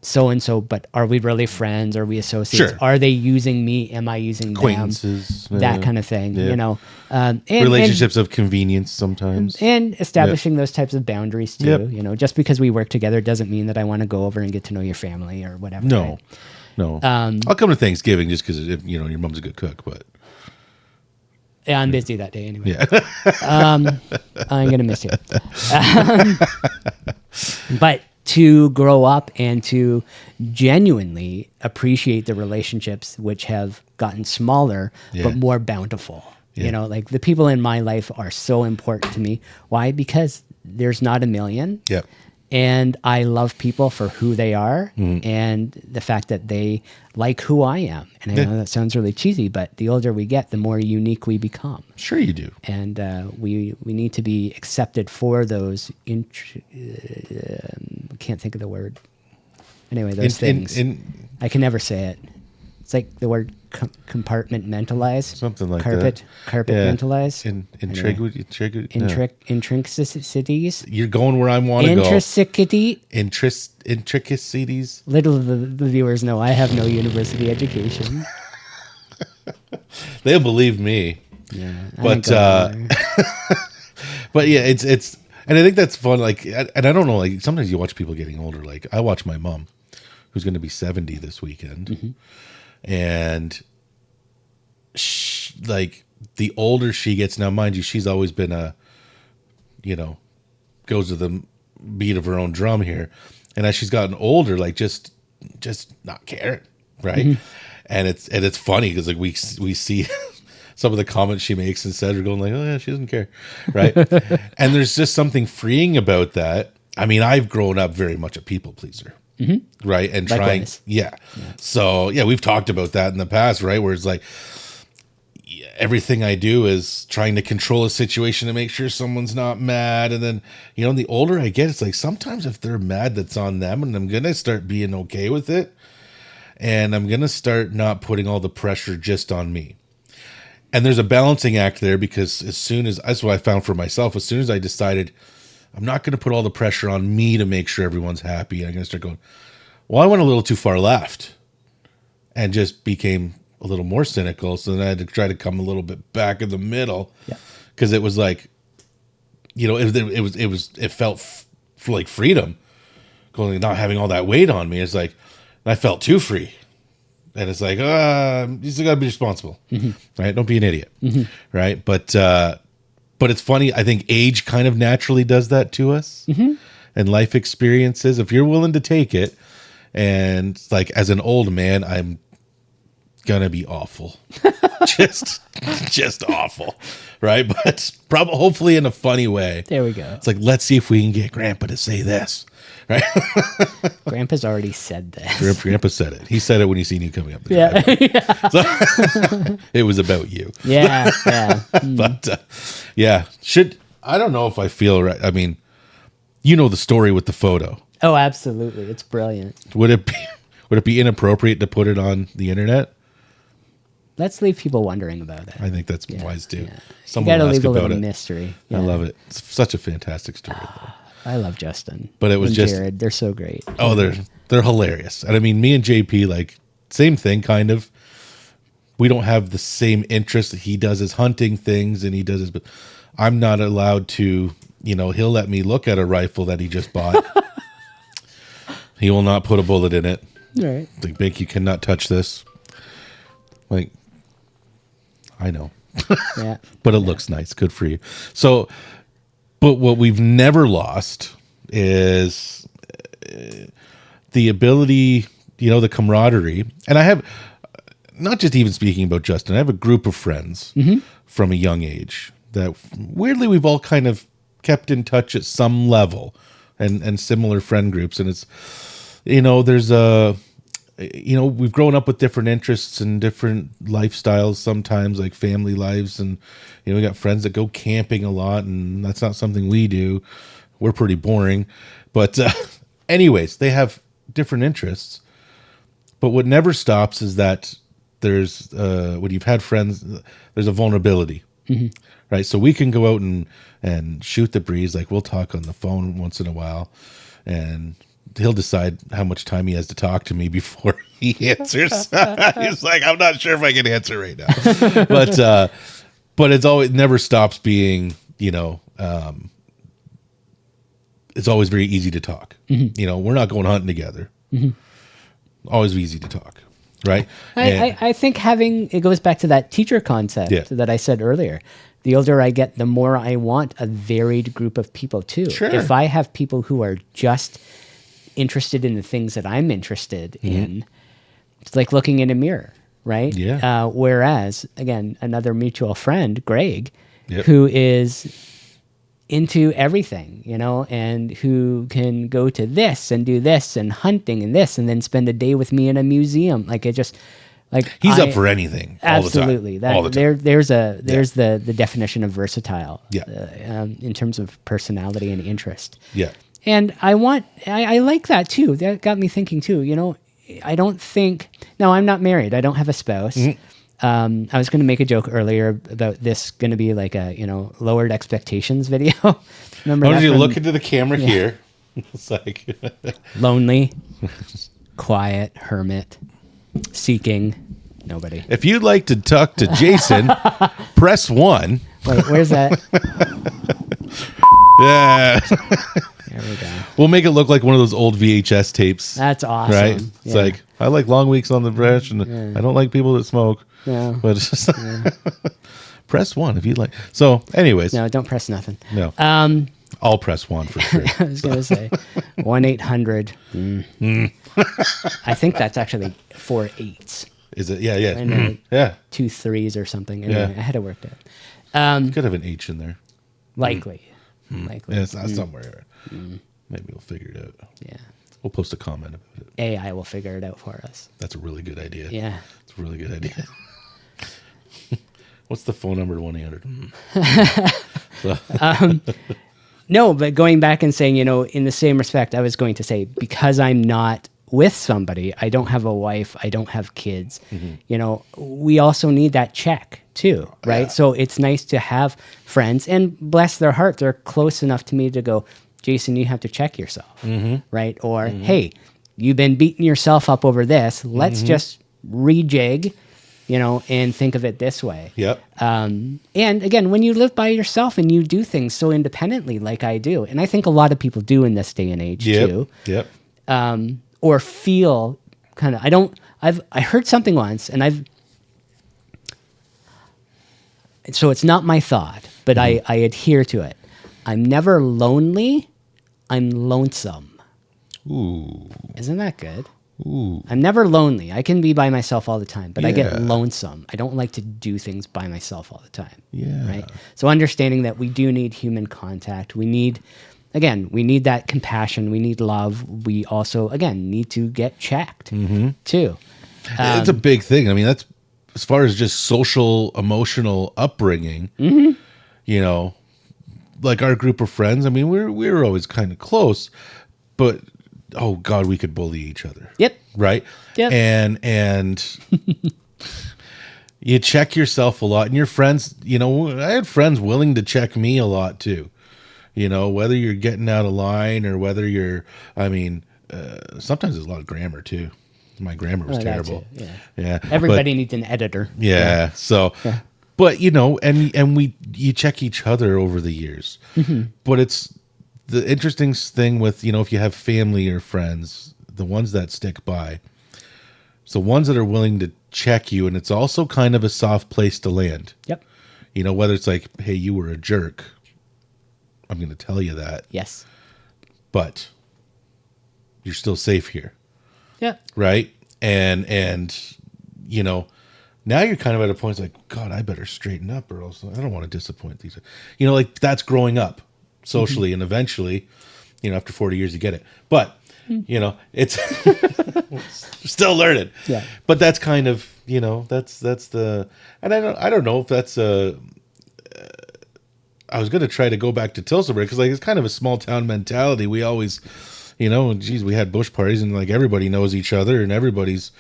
so-and-so, but are we really friends? Are we associates? Sure. Are they using me? Am I using Acquaintances, them? That kind of thing, And, relationships of convenience sometimes. And establishing ththose types of boundaries too. Yep. Just because we work together doesn't mean that I want to go over and get to know your family or whatever. No, right? no. I'll come to Thanksgiving just because your mom's a good cook, but Yeah, I'm busy that day anyway. yeah. I'm going to miss you. But to grow up and to genuinely appreciate the relationships which have gotten smaller, but more bountiful. Yeah. Like the people in my life are so important to me. Why? Because there's not a million. Yep. And I love people for who they are and the fact that they like who I am. And I know that sounds really cheesy, but the older we get, the more unique we become. Sure you do. And we need to be accepted for those, can't think of the word. Anyway, those things. I can never say it. It's like the word compartmentalize. Something like that. Carpetmentalize. Intrinsities. You're going where I want to go. Intricacies. Little the viewers know I have no university education. They'll believe me. Yeah, but but yeah, it's and I think that's fun. Like, and I don't know. Like sometimes you watch people getting older. Like I watch my mom, who's going to be 70 this weekend, and like the older she gets now, mind you, she's always been goes to the beat of her own drum here, and as she's gotten older, like just not caring, right? And it's funny because like we see some of the comments she makes and says, we're going like, oh yeah, she doesn't care, right? And there's just something freeing about that. I mean, I've grown up very much a people pleaser, right? And Likewise. yeah. So yeah, we've talked about that in the past, right? Where it's like everything I do is trying to control a situation to make sure someone's not mad. And then, the older I get, it's like sometimes if they're mad, that's on them, and I'm gonna start being okay with it. And I'm going to start not putting all the pressure just on me. And there's a balancing act there because that's what I found for myself. As soon as I decided I'm not going to put all the pressure on me to make sure everyone's happy, I'm going to start going, well, I went a little too far left and just became a little more cynical. So then I had to try to come a little bit back in the middle because it was like, it felt like freedom going, not having all that weight on me. It's like, I felt too free. And it's like, you still got to be responsible, right? Don't be an idiot, right? But it's funny. I think age kind of naturally does that to us, and life experiences. If you're willing to take it, and like as an old man, I'm gonna be awful, just awful, right? But probably, hopefully, in a funny way. There we go. It's like, let's see if we can get Grandpa to say this. Right? Grandpa's already said this. Grandpa said it. He said it when he seen you coming up the driveway. So, it was about you. Yeah. But I don't know if I feel right. I mean, the story with the photo. Oh, absolutely. It's brilliant. Would it be inappropriate to put it on the internet? Let's leave people wondering about it. I think that's wise too. Yeah. Someone you gotta ask leave a about little it. mystery. I love it. It's such a fantastic story, though. I love Justin. But it was and just Jared. They're so great. Oh, they're hilarious. And I mean, me and JP, like, same thing, kind of. We don't have the same interest. He does his hunting things, and he does his. But I'm not allowed to. He'll let me look at a rifle that he just bought. He will not put a bullet in it. All right. Like, Bink, you cannot touch this. Like, I know. Yeah. But it looks nice. Good for you. So. But what we've never lost is the ability, the camaraderie. And I have, not just even speaking about Justin, I have a group of friends from a young age that weirdly we've all kind of kept in touch at some level and similar friend groups. And it's, there's we've grown up with different interests and different lifestyles sometimes, like family lives. And, we got friends that go camping a lot, and that's not something we do. We're pretty boring. But anyways, they have different interests. But what never stops is that there's, when you've had friends, there's a vulnerability, right? So we can go out and shoot the breeze. Like, we'll talk on the phone once in a while, and he'll decide how much time he has to talk to me before he answers. He's like, I'm not sure if I can answer right now. But it never stops being, it's always very easy to talk. We're not going hunting together. Always easy to talk, right? I think it goes back to that teacher concept that I said earlier. The older I get, the more I want a varied group of people too. Sure. If I have people who are just interested in the things that I'm interested in, it's like looking in a mirror, right? Yeah. Whereas, again, another mutual friend, Greg, who is into everything, and who can go to this and do this and hunting and this and then spend a day with me in a museum. Like, it just, like, he's up for anything. Absolutely. All the time. There's the definition of versatile. Yeah. In terms of personality and interest. Yeah. And I like that too. That got me thinking too, I don't think. No, I'm not married. I don't have a spouse. I was going to make a joke earlier about this going to be like a lowered expectations video. Remember? How did you look into the camera here? It's like lonely, quiet, hermit, seeking nobody. If you'd like to talk to Jason, press 1. Wait, where's that? Yeah. There we go. We'll make it look like one of those old VHS tapes. That's awesome. Right? It's like, I like long weeks on the branch, and I don't like people that smoke. Yeah. But it's just press 1 if you'd like. So, anyways. No, don't press nothing. No. I'll press 1 for sure. I was going to say 1-800. I think that's actually 4 8s. Is it? Yeah, yeah. And then Yeah. 2 3s or something. Anyway, I had it worked out. Could have an H in there. Likely. Likely. Yeah, it's not somewhere. Maybe we'll figure it out. Yeah. We'll post a comment about it. AI will figure it out for us. That's a really good idea. Yeah. It's a really good idea. What's the phone number to 1-800? No, but going back and saying, in the same respect, I was going to say, because I'm not with somebody, I don't have a wife, I don't have kids, we also need that check too, right? Yeah. So it's nice to have friends, and bless their heart, they're close enough to me to go, Jason, you have to check yourself, right? Or, hey, you've been beating yourself up over this. Let's just rejig, and think of it this way. Yep. And again, when you live by yourself and you do things so independently like I do, and I think a lot of people do in this day and age too. Yep. Or feel kind of, I heard something once, and so it's not my thought, but I adhere to it. I'm never lonely, I'm lonesome. Ooh. Isn't that good? Ooh. I'm never lonely. I can be by myself all the time, but I get lonesome. I don't like to do things by myself all the time. Yeah. Right? So understanding that we do need human contact. We need that compassion. We need love. We also, again, need to get checked too. It's a big thing. I mean, that's as far as just social, emotional upbringing, like our group of friends. I mean, we were always kind of close, but oh God, we could bully each other. Yep. Right. Yep. And you check yourself a lot, and your friends, I had friends willing to check me a lot too. Whether you're getting out of line or whether you're, sometimes there's a lot of grammar too. My grammar was terrible. Yeah. Everybody needs an editor. Yeah. So, but and you check each other over the years, but it's the interesting thing with, if you have family or friends, the ones that stick by, so ones that are willing to check you, and it's also kind of a soft place to land. Yep. Whether it's like, hey, you were a jerk. I'm going to tell you that. Yes. But you're still safe here. Yeah. Right. And now you're kind of at a point, it's like, God, I better straighten up or else I don't want to disappoint these. Like that's growing up socially, and eventually, after 40 years, you get it. But, it's still learning. Yeah. But that's kind of, that's the, and I don't know if that's I was going to try to go back to Tilsonburg because it's kind of a small town mentality. We always, we had bush parties and everybody knows each other and everybody's,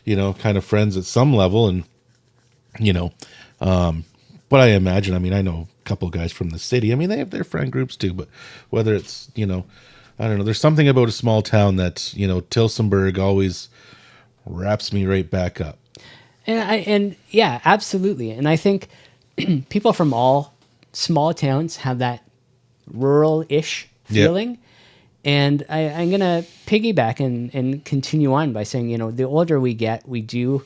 kind of friends at some level. And, but I imagine, I know a couple of guys from the city. They have their friend groups too, but whether it's, I don't know, there's something about a small town that, Tilsonburg always wraps me right back up. And yeah, absolutely. And I think people from all small towns have that rural-ish feeling. Yep. And I'm going to piggyback and continue on by saying, the older we get, we do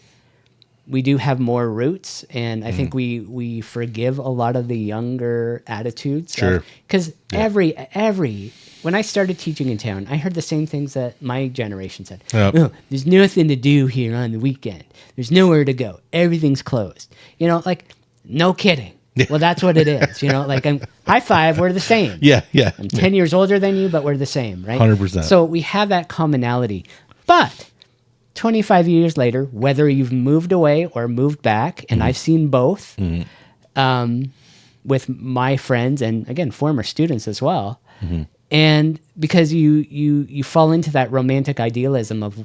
have more roots. And I think we forgive a lot of the younger attitudes. Sure. Because when I started teaching in town, I heard the same things that my generation said. Yep. Oh, there's nothing to do here on the weekend. There's nowhere to go. Everything's closed. No kidding. Well, that's what it is. I'm high five, we're the same. Yeah. I'm 10 years older than you, but we're the same, right? 100%. So we have that commonality. But 25 years later, whether you've moved away or moved back, and I've seen both with my friends and, again, former students as well, And because you fall into that romantic idealism of,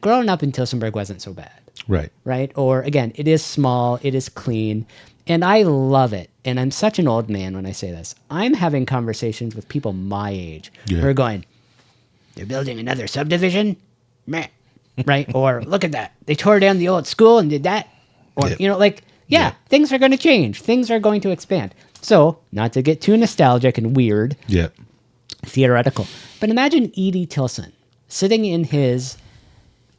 growing up in Tilsonburg wasn't so bad. Right. Or again, it is small, it is clean, and I love it. And I'm such an old man when I say this. I'm having conversations with people my age who are going, they're building another subdivision? Meh. Right? Or look at that. They tore down the old school and did that. Or, things are going to change. Things are going to expand. So, not to get too nostalgic and weird, theoretical, but imagine E.D. Tilson sitting in his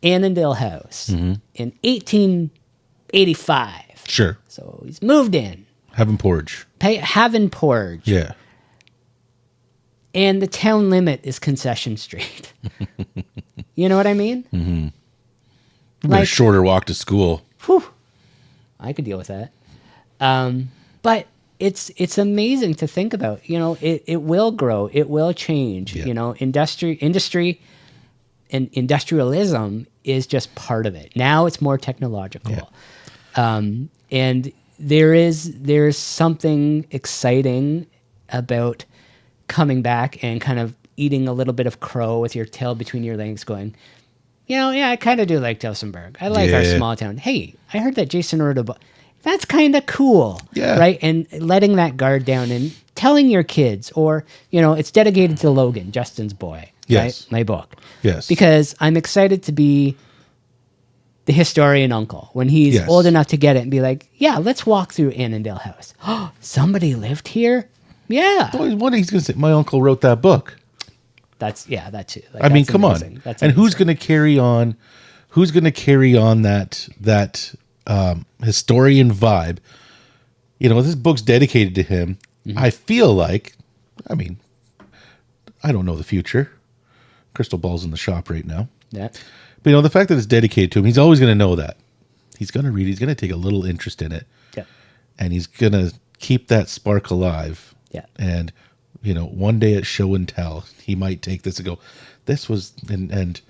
Annandale house in 1885. Sure. So, he's moved in. Having porridge. Yeah. And the town limit is Concession Street. You know what I mean? Mm-hmm. A shorter walk to school. Whew, I could deal with that. But it's amazing to think about. It will grow. It will change. Yeah. Industry and industrialism is just part of it. Now it's more technological. Yeah. And there's something exciting about coming back and kind of eating a little bit of crow with your tail between your legs going, I kind of do like Tilsonburg. I like our small town. Hey, I heard that Jason wrote a book. That's kind of cool. Yeah. Right? And letting that guard down and telling your kids, or, it's dedicated to Logan, Justin's boy. Yes. Right? My book. Yes. Because I'm excited to be the historian uncle when he's old enough to get it and be like, let's walk through Annandale House. Oh, somebody lived here? Yeah. What he's going to say? My uncle wrote that book. That's it. Like, I mean, come amazing. on. That's and amazing. who's going to carry on? Who's going to carry on that historian vibe? This book's dedicated to him. Mm-hmm. I feel like, I don't know the future. Crystal ball's in the shop right now. Yeah. But the fact that it's dedicated to him, he's always going to know that. He's going to read. He's going to take a little interest in it. Yeah. And he's going to keep that spark alive. Yeah. And one day at show and tell, he might take this and go, this was, and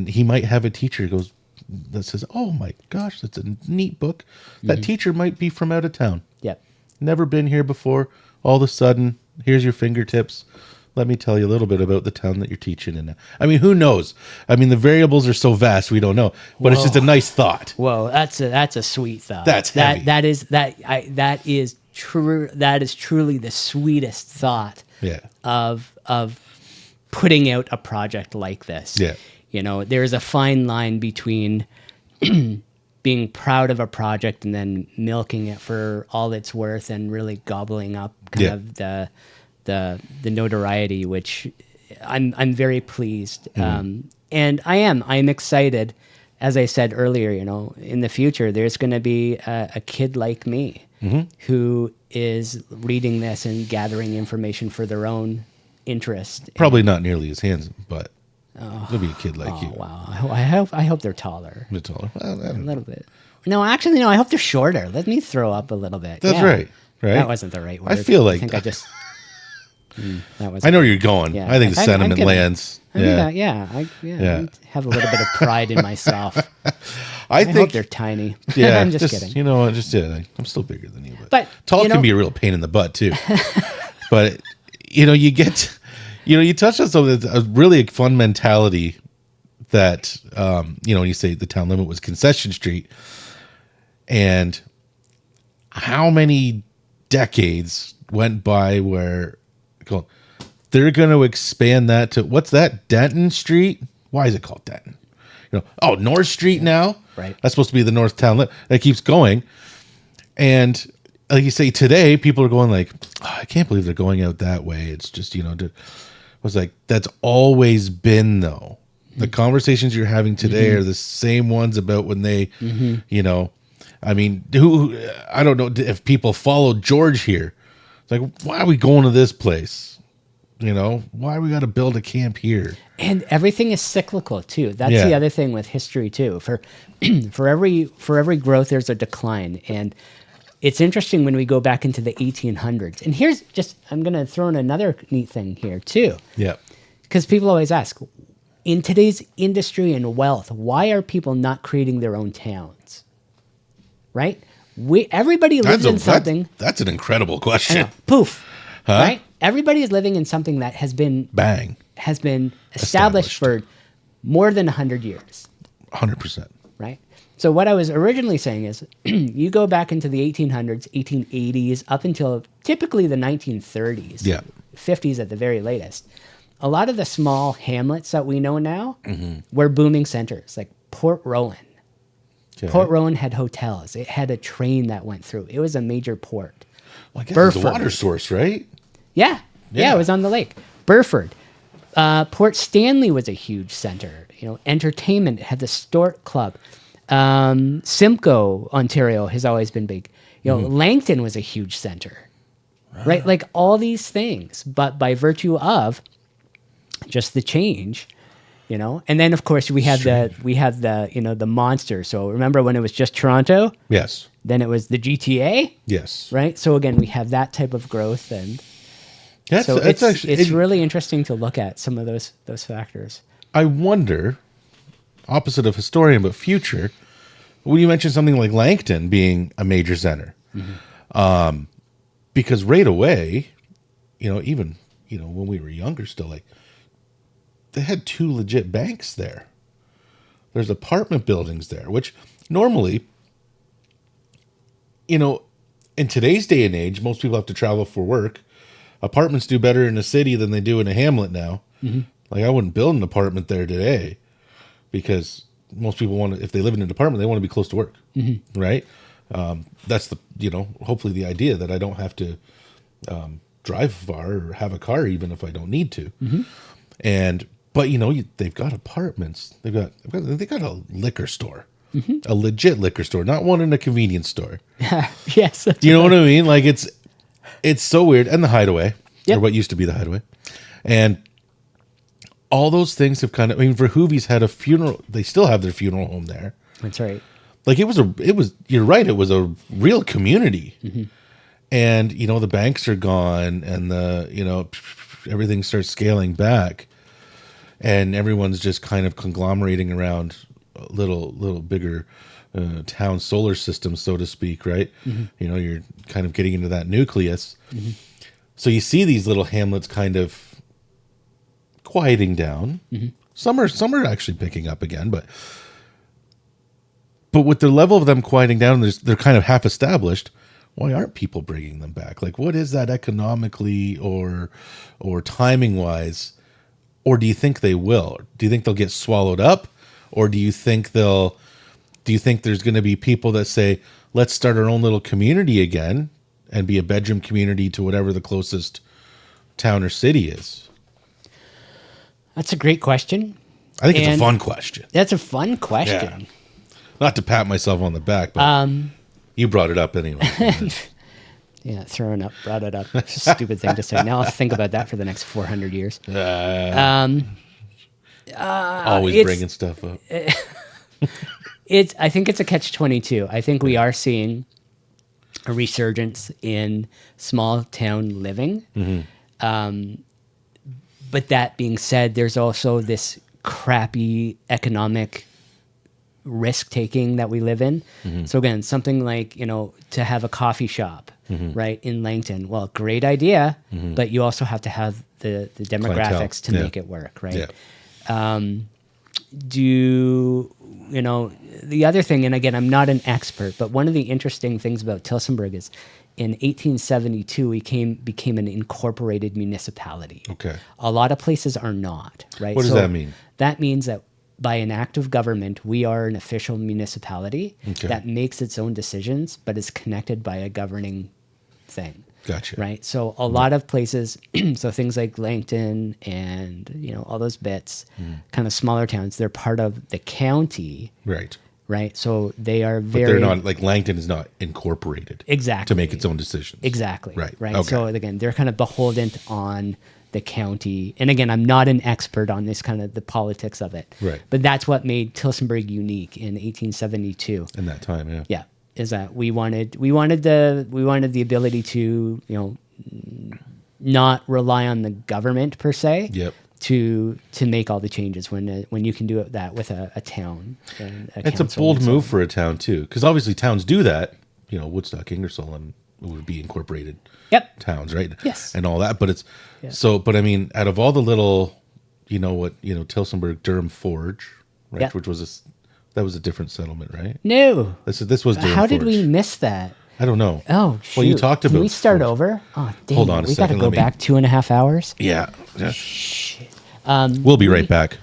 he might have a teacher who goes, that says, oh my gosh, that's a neat book. That teacher might be from out of town. Yeah. Never been here before. All of a sudden, here's your fingertips. Let me tell you a little bit about the town that you're teaching in. Who knows? The variables are so vast, we don't know. But It's just a nice thought. Whoa, that's a sweet thought. That's heavy. That is true. That is truly the sweetest thought. Yeah. Of putting out a project like this. Yeah. There's a fine line between being proud of a project and then milking it for all it's worth and really gobbling up kind of the notoriety, which I'm very pleased. And I'm excited. As I said earlier, in the future, there's going to be a kid like me who is reading this and gathering information for their own interest. Probably not nearly as handsome, but there'll be a kid like you. Wow. I hope they're taller. They're taller. Well, a little bit. No, actually, no. I hope they're shorter. Let me throw up a little bit. That's right. That wasn't the right word. I feel like I think I just. That was. I know where you're going. Yeah. I think the sentiment lands. I have a little bit of pride in myself. I hope think they're tiny. Yeah, I'm just kidding. You know what? I'm still bigger than you, but tall can be a real pain in the butt too. But you get, you touched on something that's a really fun mentality. That when you say the town limit was Concession Street, and how many decades went by where they're going to expand that to, what's that, Denton Street? Why is it called Denton? North Street now? Right. That's supposed to be the North Town limit. That keeps going. And like you say, today, people are going like, I can't believe they're going out that way. It's just, was like, that's always been, though. The conversations you're having today are the same ones about when they, who I don't know if people follow George here. It's like, why are we going to this place? Why we got to build a camp here? And everything is cyclical too. That's the other thing with history too. For every growth, there's a decline. And it's interesting when we go back into the 1800s. And here's I'm going to throw in another neat thing here too. Yeah. Because people always ask, in today's industry and wealth, why are people not creating their own towns? Right? Everybody lives in something. That's an incredible question. Poof. Huh? Right? everybody is living in something that has been established for more than 100 years. 100%. Right? So what I was originally saying is you go back into the 1800s, 1880s, up until typically the 1930s, 50s at the very latest. A lot of the small hamlets that we know now were booming centers, like Port Rowan. Okay. Port Rowan had hotels. It had a train that went through. It was a major port. Well, I guess it's a water source, right? Yeah, it was on the lake. Burford. Port Stanley was a huge center. Entertainment, it had the Stort Club. Simcoe, Ontario, has always been big. Langton was a huge center, right? Like all these things, but by virtue of just the change, and then of course we have the monster. So remember when it was just Toronto? Yes. Then it was the GTA? Yes. Right? So again, we have that type of growth, and it's really interesting to look at some of those factors. I wonder, opposite of historian, but future, when you mentioned something like Langton being a major center, because right away, even when we were younger, still like they had 2 legit banks there. There's apartment buildings there, which normally, in today's day and age, most people have to travel for work. Apartments do better in a city than they do in a hamlet now. Like I wouldn't build an apartment there today because most people if they live in an apartment, they want to be close to work, right? That's hopefully the idea that I don't have to drive far or have a car even if I don't need to. But they've got apartments. They got a liquor store, a legit liquor store, not one in a convenience store. Yes, do you know what I mean? Like it's so weird. And the Hideaway, or what used to be the Hideaway, and all those things have kind of. I mean, Verhoeven's had a funeral. They still have their funeral home there. That's right. Like it was. You're right. It was a real community, and the banks are gone, and everything starts scaling back. And everyone's just kind of conglomerating around a little bigger town solar systems, so to speak, right? You're kind of getting into that nucleus. So you see these little hamlets kind of quieting down. Some are actually picking up again, but with the level of them quieting down, they're kind of half established. Why aren't people bringing them back? Like, what is that economically or timing wise? Or do you think they will? Do you think they'll get swallowed up? Or do you think there's going to be people that say, let's start our own little community again and be a bedroom community to whatever the closest town or city is? That's a great question. I think it's a fun question. That's a fun question. Yeah. Not to pat myself on the back, but you brought it up anyway. Yeah, brought it up. It's a stupid thing to say. Now I'll think about that for the next 400 years. Always bringing stuff up. I think it's a catch-22. I think we are seeing a resurgence in small town living. But that being said, there's also this crappy economic risk-taking that we live in. So again, something like, to have a coffee shop, right, in Langton. Well, great idea, but you also have to have the demographics to make it work, right? The other thing, and again, I'm not an expert, but one of the interesting things about Tilsonburg is in 1872, we became an incorporated municipality. Okay. A lot of places are not, right? What does that mean? That means that by an act of government, we are an official municipality that makes its own decisions, but is connected by a governing thing. Gotcha. Right? So a lot of places, so things like Langton and, all those bits, kind of smaller towns, they're part of the county. Right. Right? So they are But they're not, like Langton is not incorporated. Exactly. To make its own decisions. Exactly. Right. Okay. Okay. So again, they're kind of beholden on the county. And again, I'm not an expert on this kind of the politics of it. Right. But that's what made Tilsonburg unique in 1872. In that time, yeah. Yeah. Is that we wanted the ability to, not rely on the government per se. Yep. To make all the changes when you can do that with a town. And it's a bold move for a town too, because obviously towns do that. Woodstock, Ingersoll, and would be incorporated Yep. towns, right? Yes. And all that. But it's but I mean, out of all the little, Tilsonburg, Durham Forge, right? Yep. Which was that was a different settlement, right? No. This was Durham How Forge. did we miss that? I don't know. Oh, shoot. Well, you talked about. Can we start Forge. over? Oh, dang. Hold on a we got to second, go let me- back 2.5 hours. Yeah. Shit. We'll be right back.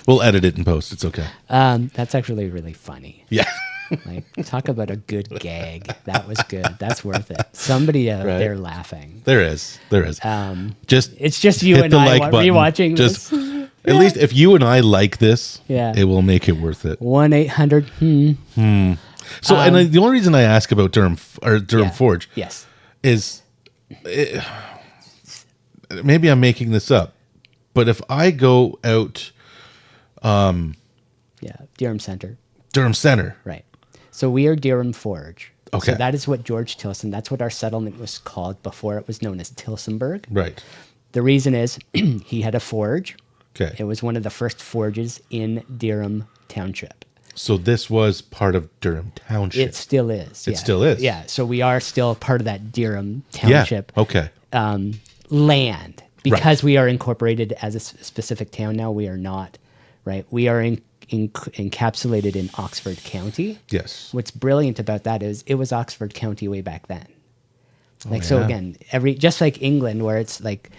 We'll edit it in post. It's okay. That's actually really funny. Yeah. Like, talk about a good gag. That was good. That's worth it. Somebody out Right. there laughing. There is. Just It's just you hit and the I like button. rewatching Just this. at least if you and I like this, Yeah. it will make it worth it. 1-800. So, the only reason I ask about Durham Yeah. Forge Yes. is maybe I'm making this up, but if I go out Yeah. Durham Center. Durham Center, Right. So we are Durham Forge. Okay. So that is what George Tilson, that's what our settlement was called before it was known as Tilsonburg. right? The reason is he had a forge. Okay, It was one of the first forges in Durham Township. so this was part of Durham Township. It still is. It still is. Yeah. So we are still part of that Durham Township Okay. land. Because we are incorporated as a specific town now, we are not, right? We are encapsulated in Oxford County. Yes. What's brilliant about that is it was Oxford County way back then. So yeah. again, just like England, where it's like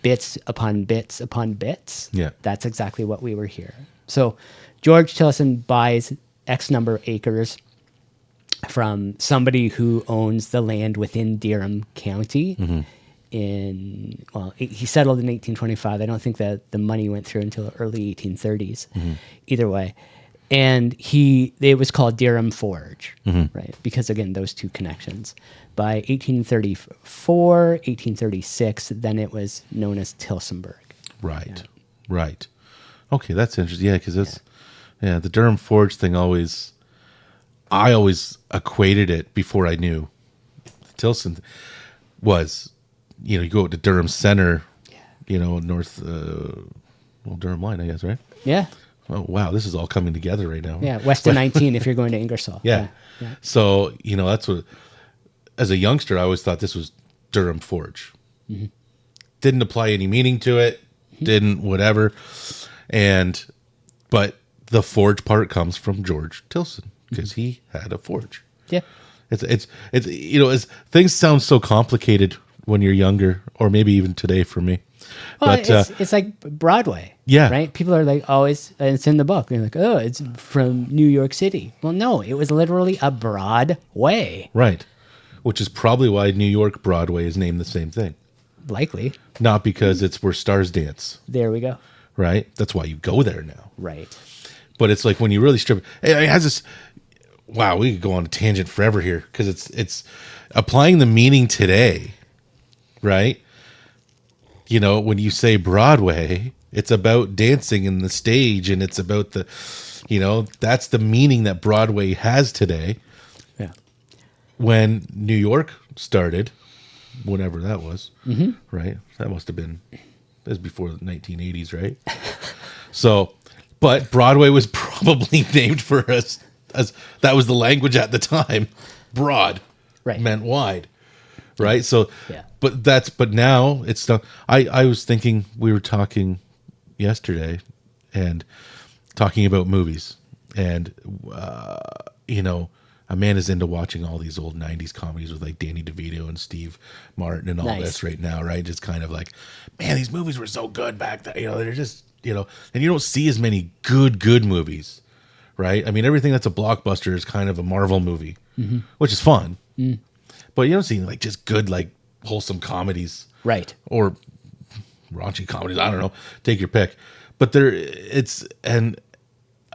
bits upon bits upon bits. Yeah. That's exactly what we were here. So George Tilson buys X number of acres from somebody who owns the land within Durham County. Mm-hmm. He settled in 1825. I don't think that the money went through until early 1830s. Either way. And it was called Durham Forge, right? Because again, those two connections. By 1834, 1836, then it was known as Tilsonburg. Right. Right. Okay, that's interesting. Yeah, because it's the Durham Forge thing I always equated it before I knew Tilson was, you go to Durham Center, north, Durham line, I guess, right? Yeah. Oh, wow, this is all coming together right now. Yeah. West of 19 if you're going to Ingersoll. Yeah. So, that's what, as a youngster, I always thought this was Durham Forge. Didn't apply any meaning to it, didn't whatever. But the forge part comes from George Tilson because he had a forge. Yeah. It's things sound so complicated when you're younger, or maybe even today for me. Well, But it's like Broadway. Yeah. Right? People are like always, and it's in the book. They're like, oh, it's from New York City. Well, no, it was literally a Broadway. right, which is probably why New York Broadway is named the same thing, Likely. not because it's where stars dance. There we go. Right, that's why you go there now. Right. But it's like when you really strip it has this. Wow, we could go on a tangent forever here because it's applying the meaning today, right? When you say Broadway, it's about dancing in the stage, and it's about the, that's the meaning that Broadway has today. Yeah. When New York started, whenever that was, right? That must have been, that was before the 1980s, right? So, but Broadway was probably named for us as that was the language at the time. Broad Right. meant wide, right? So, Yeah. but now it's not. I was thinking, we were talking yesterday and talking about movies, and Amanda's into watching all these old 90s comedies with like Danny DeVito and Steve Martin and all Nice. this right now, right? Just kind of like, man, these movies were so good back then. They're just, and you don't see as many good movies, right? I mean, everything that's a blockbuster is kind of a Marvel movie, which is fun. But you don't see like just good, like wholesome comedies, Right. or raunchy comedies. I don't know. Take your pick. But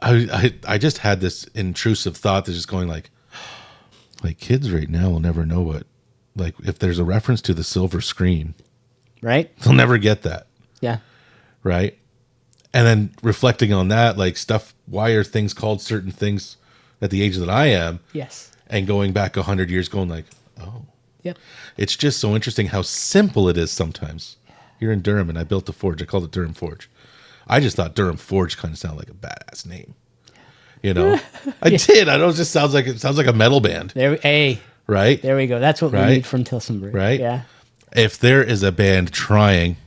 I just had this intrusive thought that's just going like kids right now will never know what, like if there's a reference to the silver screen, Right. they'll never get that. Yeah. Right. And then reflecting on that, like stuff, why are things called certain things at the age that I am? Yes. And going back 100 years going like, oh, Yep. it's just so interesting how simple it is sometimes. You're in Durham and I built a forge. I called it Durham Forge. I just thought Durham Forge kind of sounded like a badass name. You know, I did. I know it just sounds like a metal band, Right? There we go. That's what we Right? need from Tilsonburg. Right? Yeah. If there is a band trying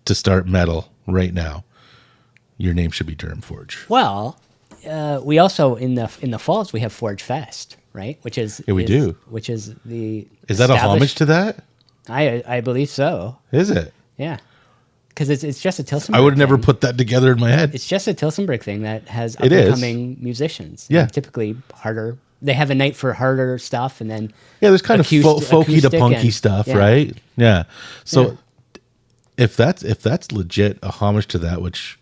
to start metal right now, your name should be Durham Forge. Well, we also in the falls we have Forge Fest, right? Which is we do. Which is the Is that a homage to that? I believe so. Is it? Yeah. Because it's just a Tilsonburg. I would have never thing. put that together in my head. It's just a Tilsonburg thing that has It is. up-and-coming musicians. Yeah. Typically harder. They have a night for harder stuff, and then There's kind of folky to acoustic punky and- stuff, yeah. right? Yeah. So Yeah. if that's legit a homage to that, which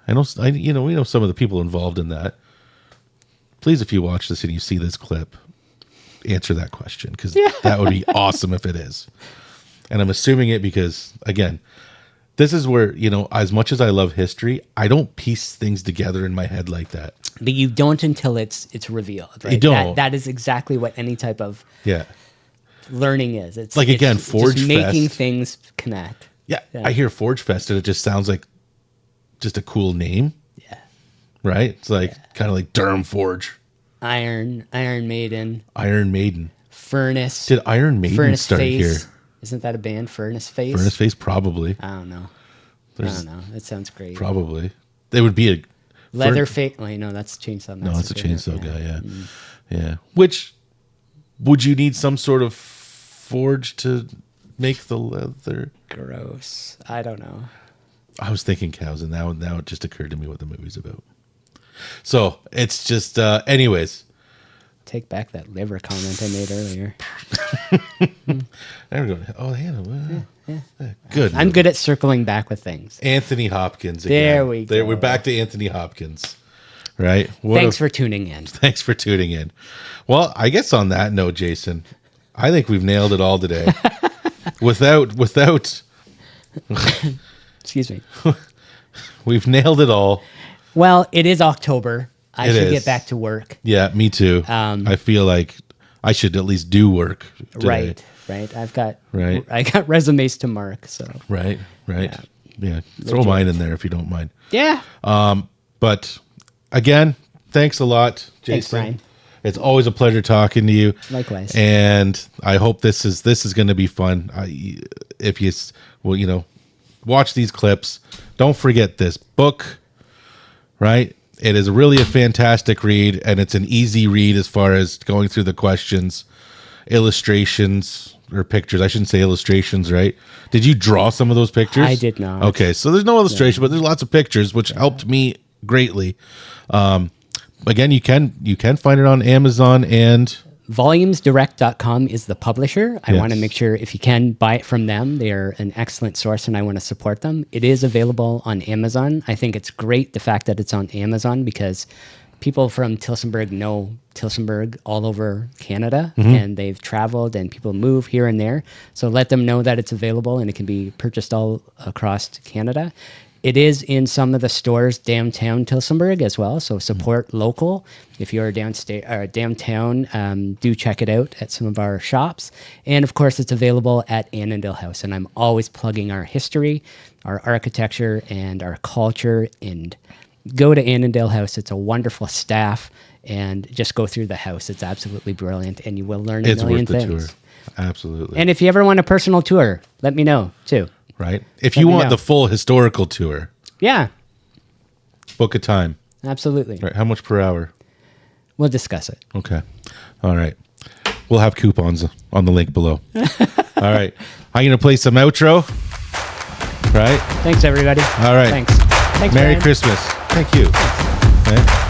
we know some of the people involved in that. Please, if you watch this and you see this clip, answer that question, because that would be awesome if it is. And I'm assuming it because, again, this is where, as much as I love history, I don't piece things together in my head like that. But you don't until it's revealed. Right? You don't. That is exactly what any type of learning is. It's Like, again, it's Forge just making Fest. things connect. Yeah, I hear Forge Fest and it just sounds like just a cool name, Yeah. right? It's like kind of like Durham Forge, Iron Maiden, Iron Maiden. Furnace. Did Iron Maiden Furnace start Face. here? Isn't that a band? Furnace Face. Furnace Face, probably. I don't know. There's- I don't know. That sounds great. Probably. They would be a Leatherface. Wait, no, that's Chainsaw Massacre. No, it's a chainsaw guy. Yeah, yeah. Which would you need some sort of forge to make the leather? Gross. I don't know. I was thinking cows, and now it just occurred to me what the movie's about. So it's just, anyways. Take back that liver comment I made earlier. There we go. Oh, Hannah. Good. I'm good at circling back with things. Anthony Hopkins. Again. There we go. We're back to Anthony Hopkins. Right. Thanks for tuning in. Thanks for tuning in. Well, I guess on that note, Jason, I think we've nailed it all today. without Excuse me. We've nailed it all. Well, it is October. I It should is. get back to work. Yeah, me too. I feel like I should at least do work today. Right. I got resumes to mark. So Right. Yeah. Throw mine in there if you don't mind. yeah. But again, thanks a lot, Jason. Thanks, Brian. It's always a pleasure talking to you. Likewise. And I hope this is going to be fun. If you watch these clips, don't forget this book. Right. It is really a fantastic read, and it's an easy read as far as going through the questions, illustrations, or pictures. I shouldn't say illustrations, right? Did you draw some of those pictures? I did not. Okay, so there's no illustration, but there's lots of pictures, which helped me greatly. Again, you can find it on Amazon and Volumesdirect.com is the publisher. I Yes. want to make sure if you can buy it from them, they are an excellent source and I want to support them. It is available on Amazon. I think it's great the fact that it's on Amazon because people from Tilsonburg know Tilsonburg all over Canada and they've traveled and people move here and there. So let them know that it's available and it can be purchased all across Canada. It is in some of the stores downtown Tilsonburg as well, so support local. If you're downtown, do check it out at some of our shops. And of course, it's available at Annandale House. And I'm always plugging our history, our architecture, and our culture. And go to Annandale House. It's a wonderful staff. And just go through the house. It's absolutely brilliant, and you will learn a million worth the things. tour. Absolutely. And if you ever want a personal tour, let me know too. Right? If you me want know. the full historical tour, Yeah, book a time. absolutely. Right? How much per hour? We'll discuss it. Okay. All right. We'll have coupons on the link below. All right. I'm going to play some outro. Right? Thanks, everybody. All right. Thanks. Thanks, Merry Brian. Christmas. Thank you. Okay.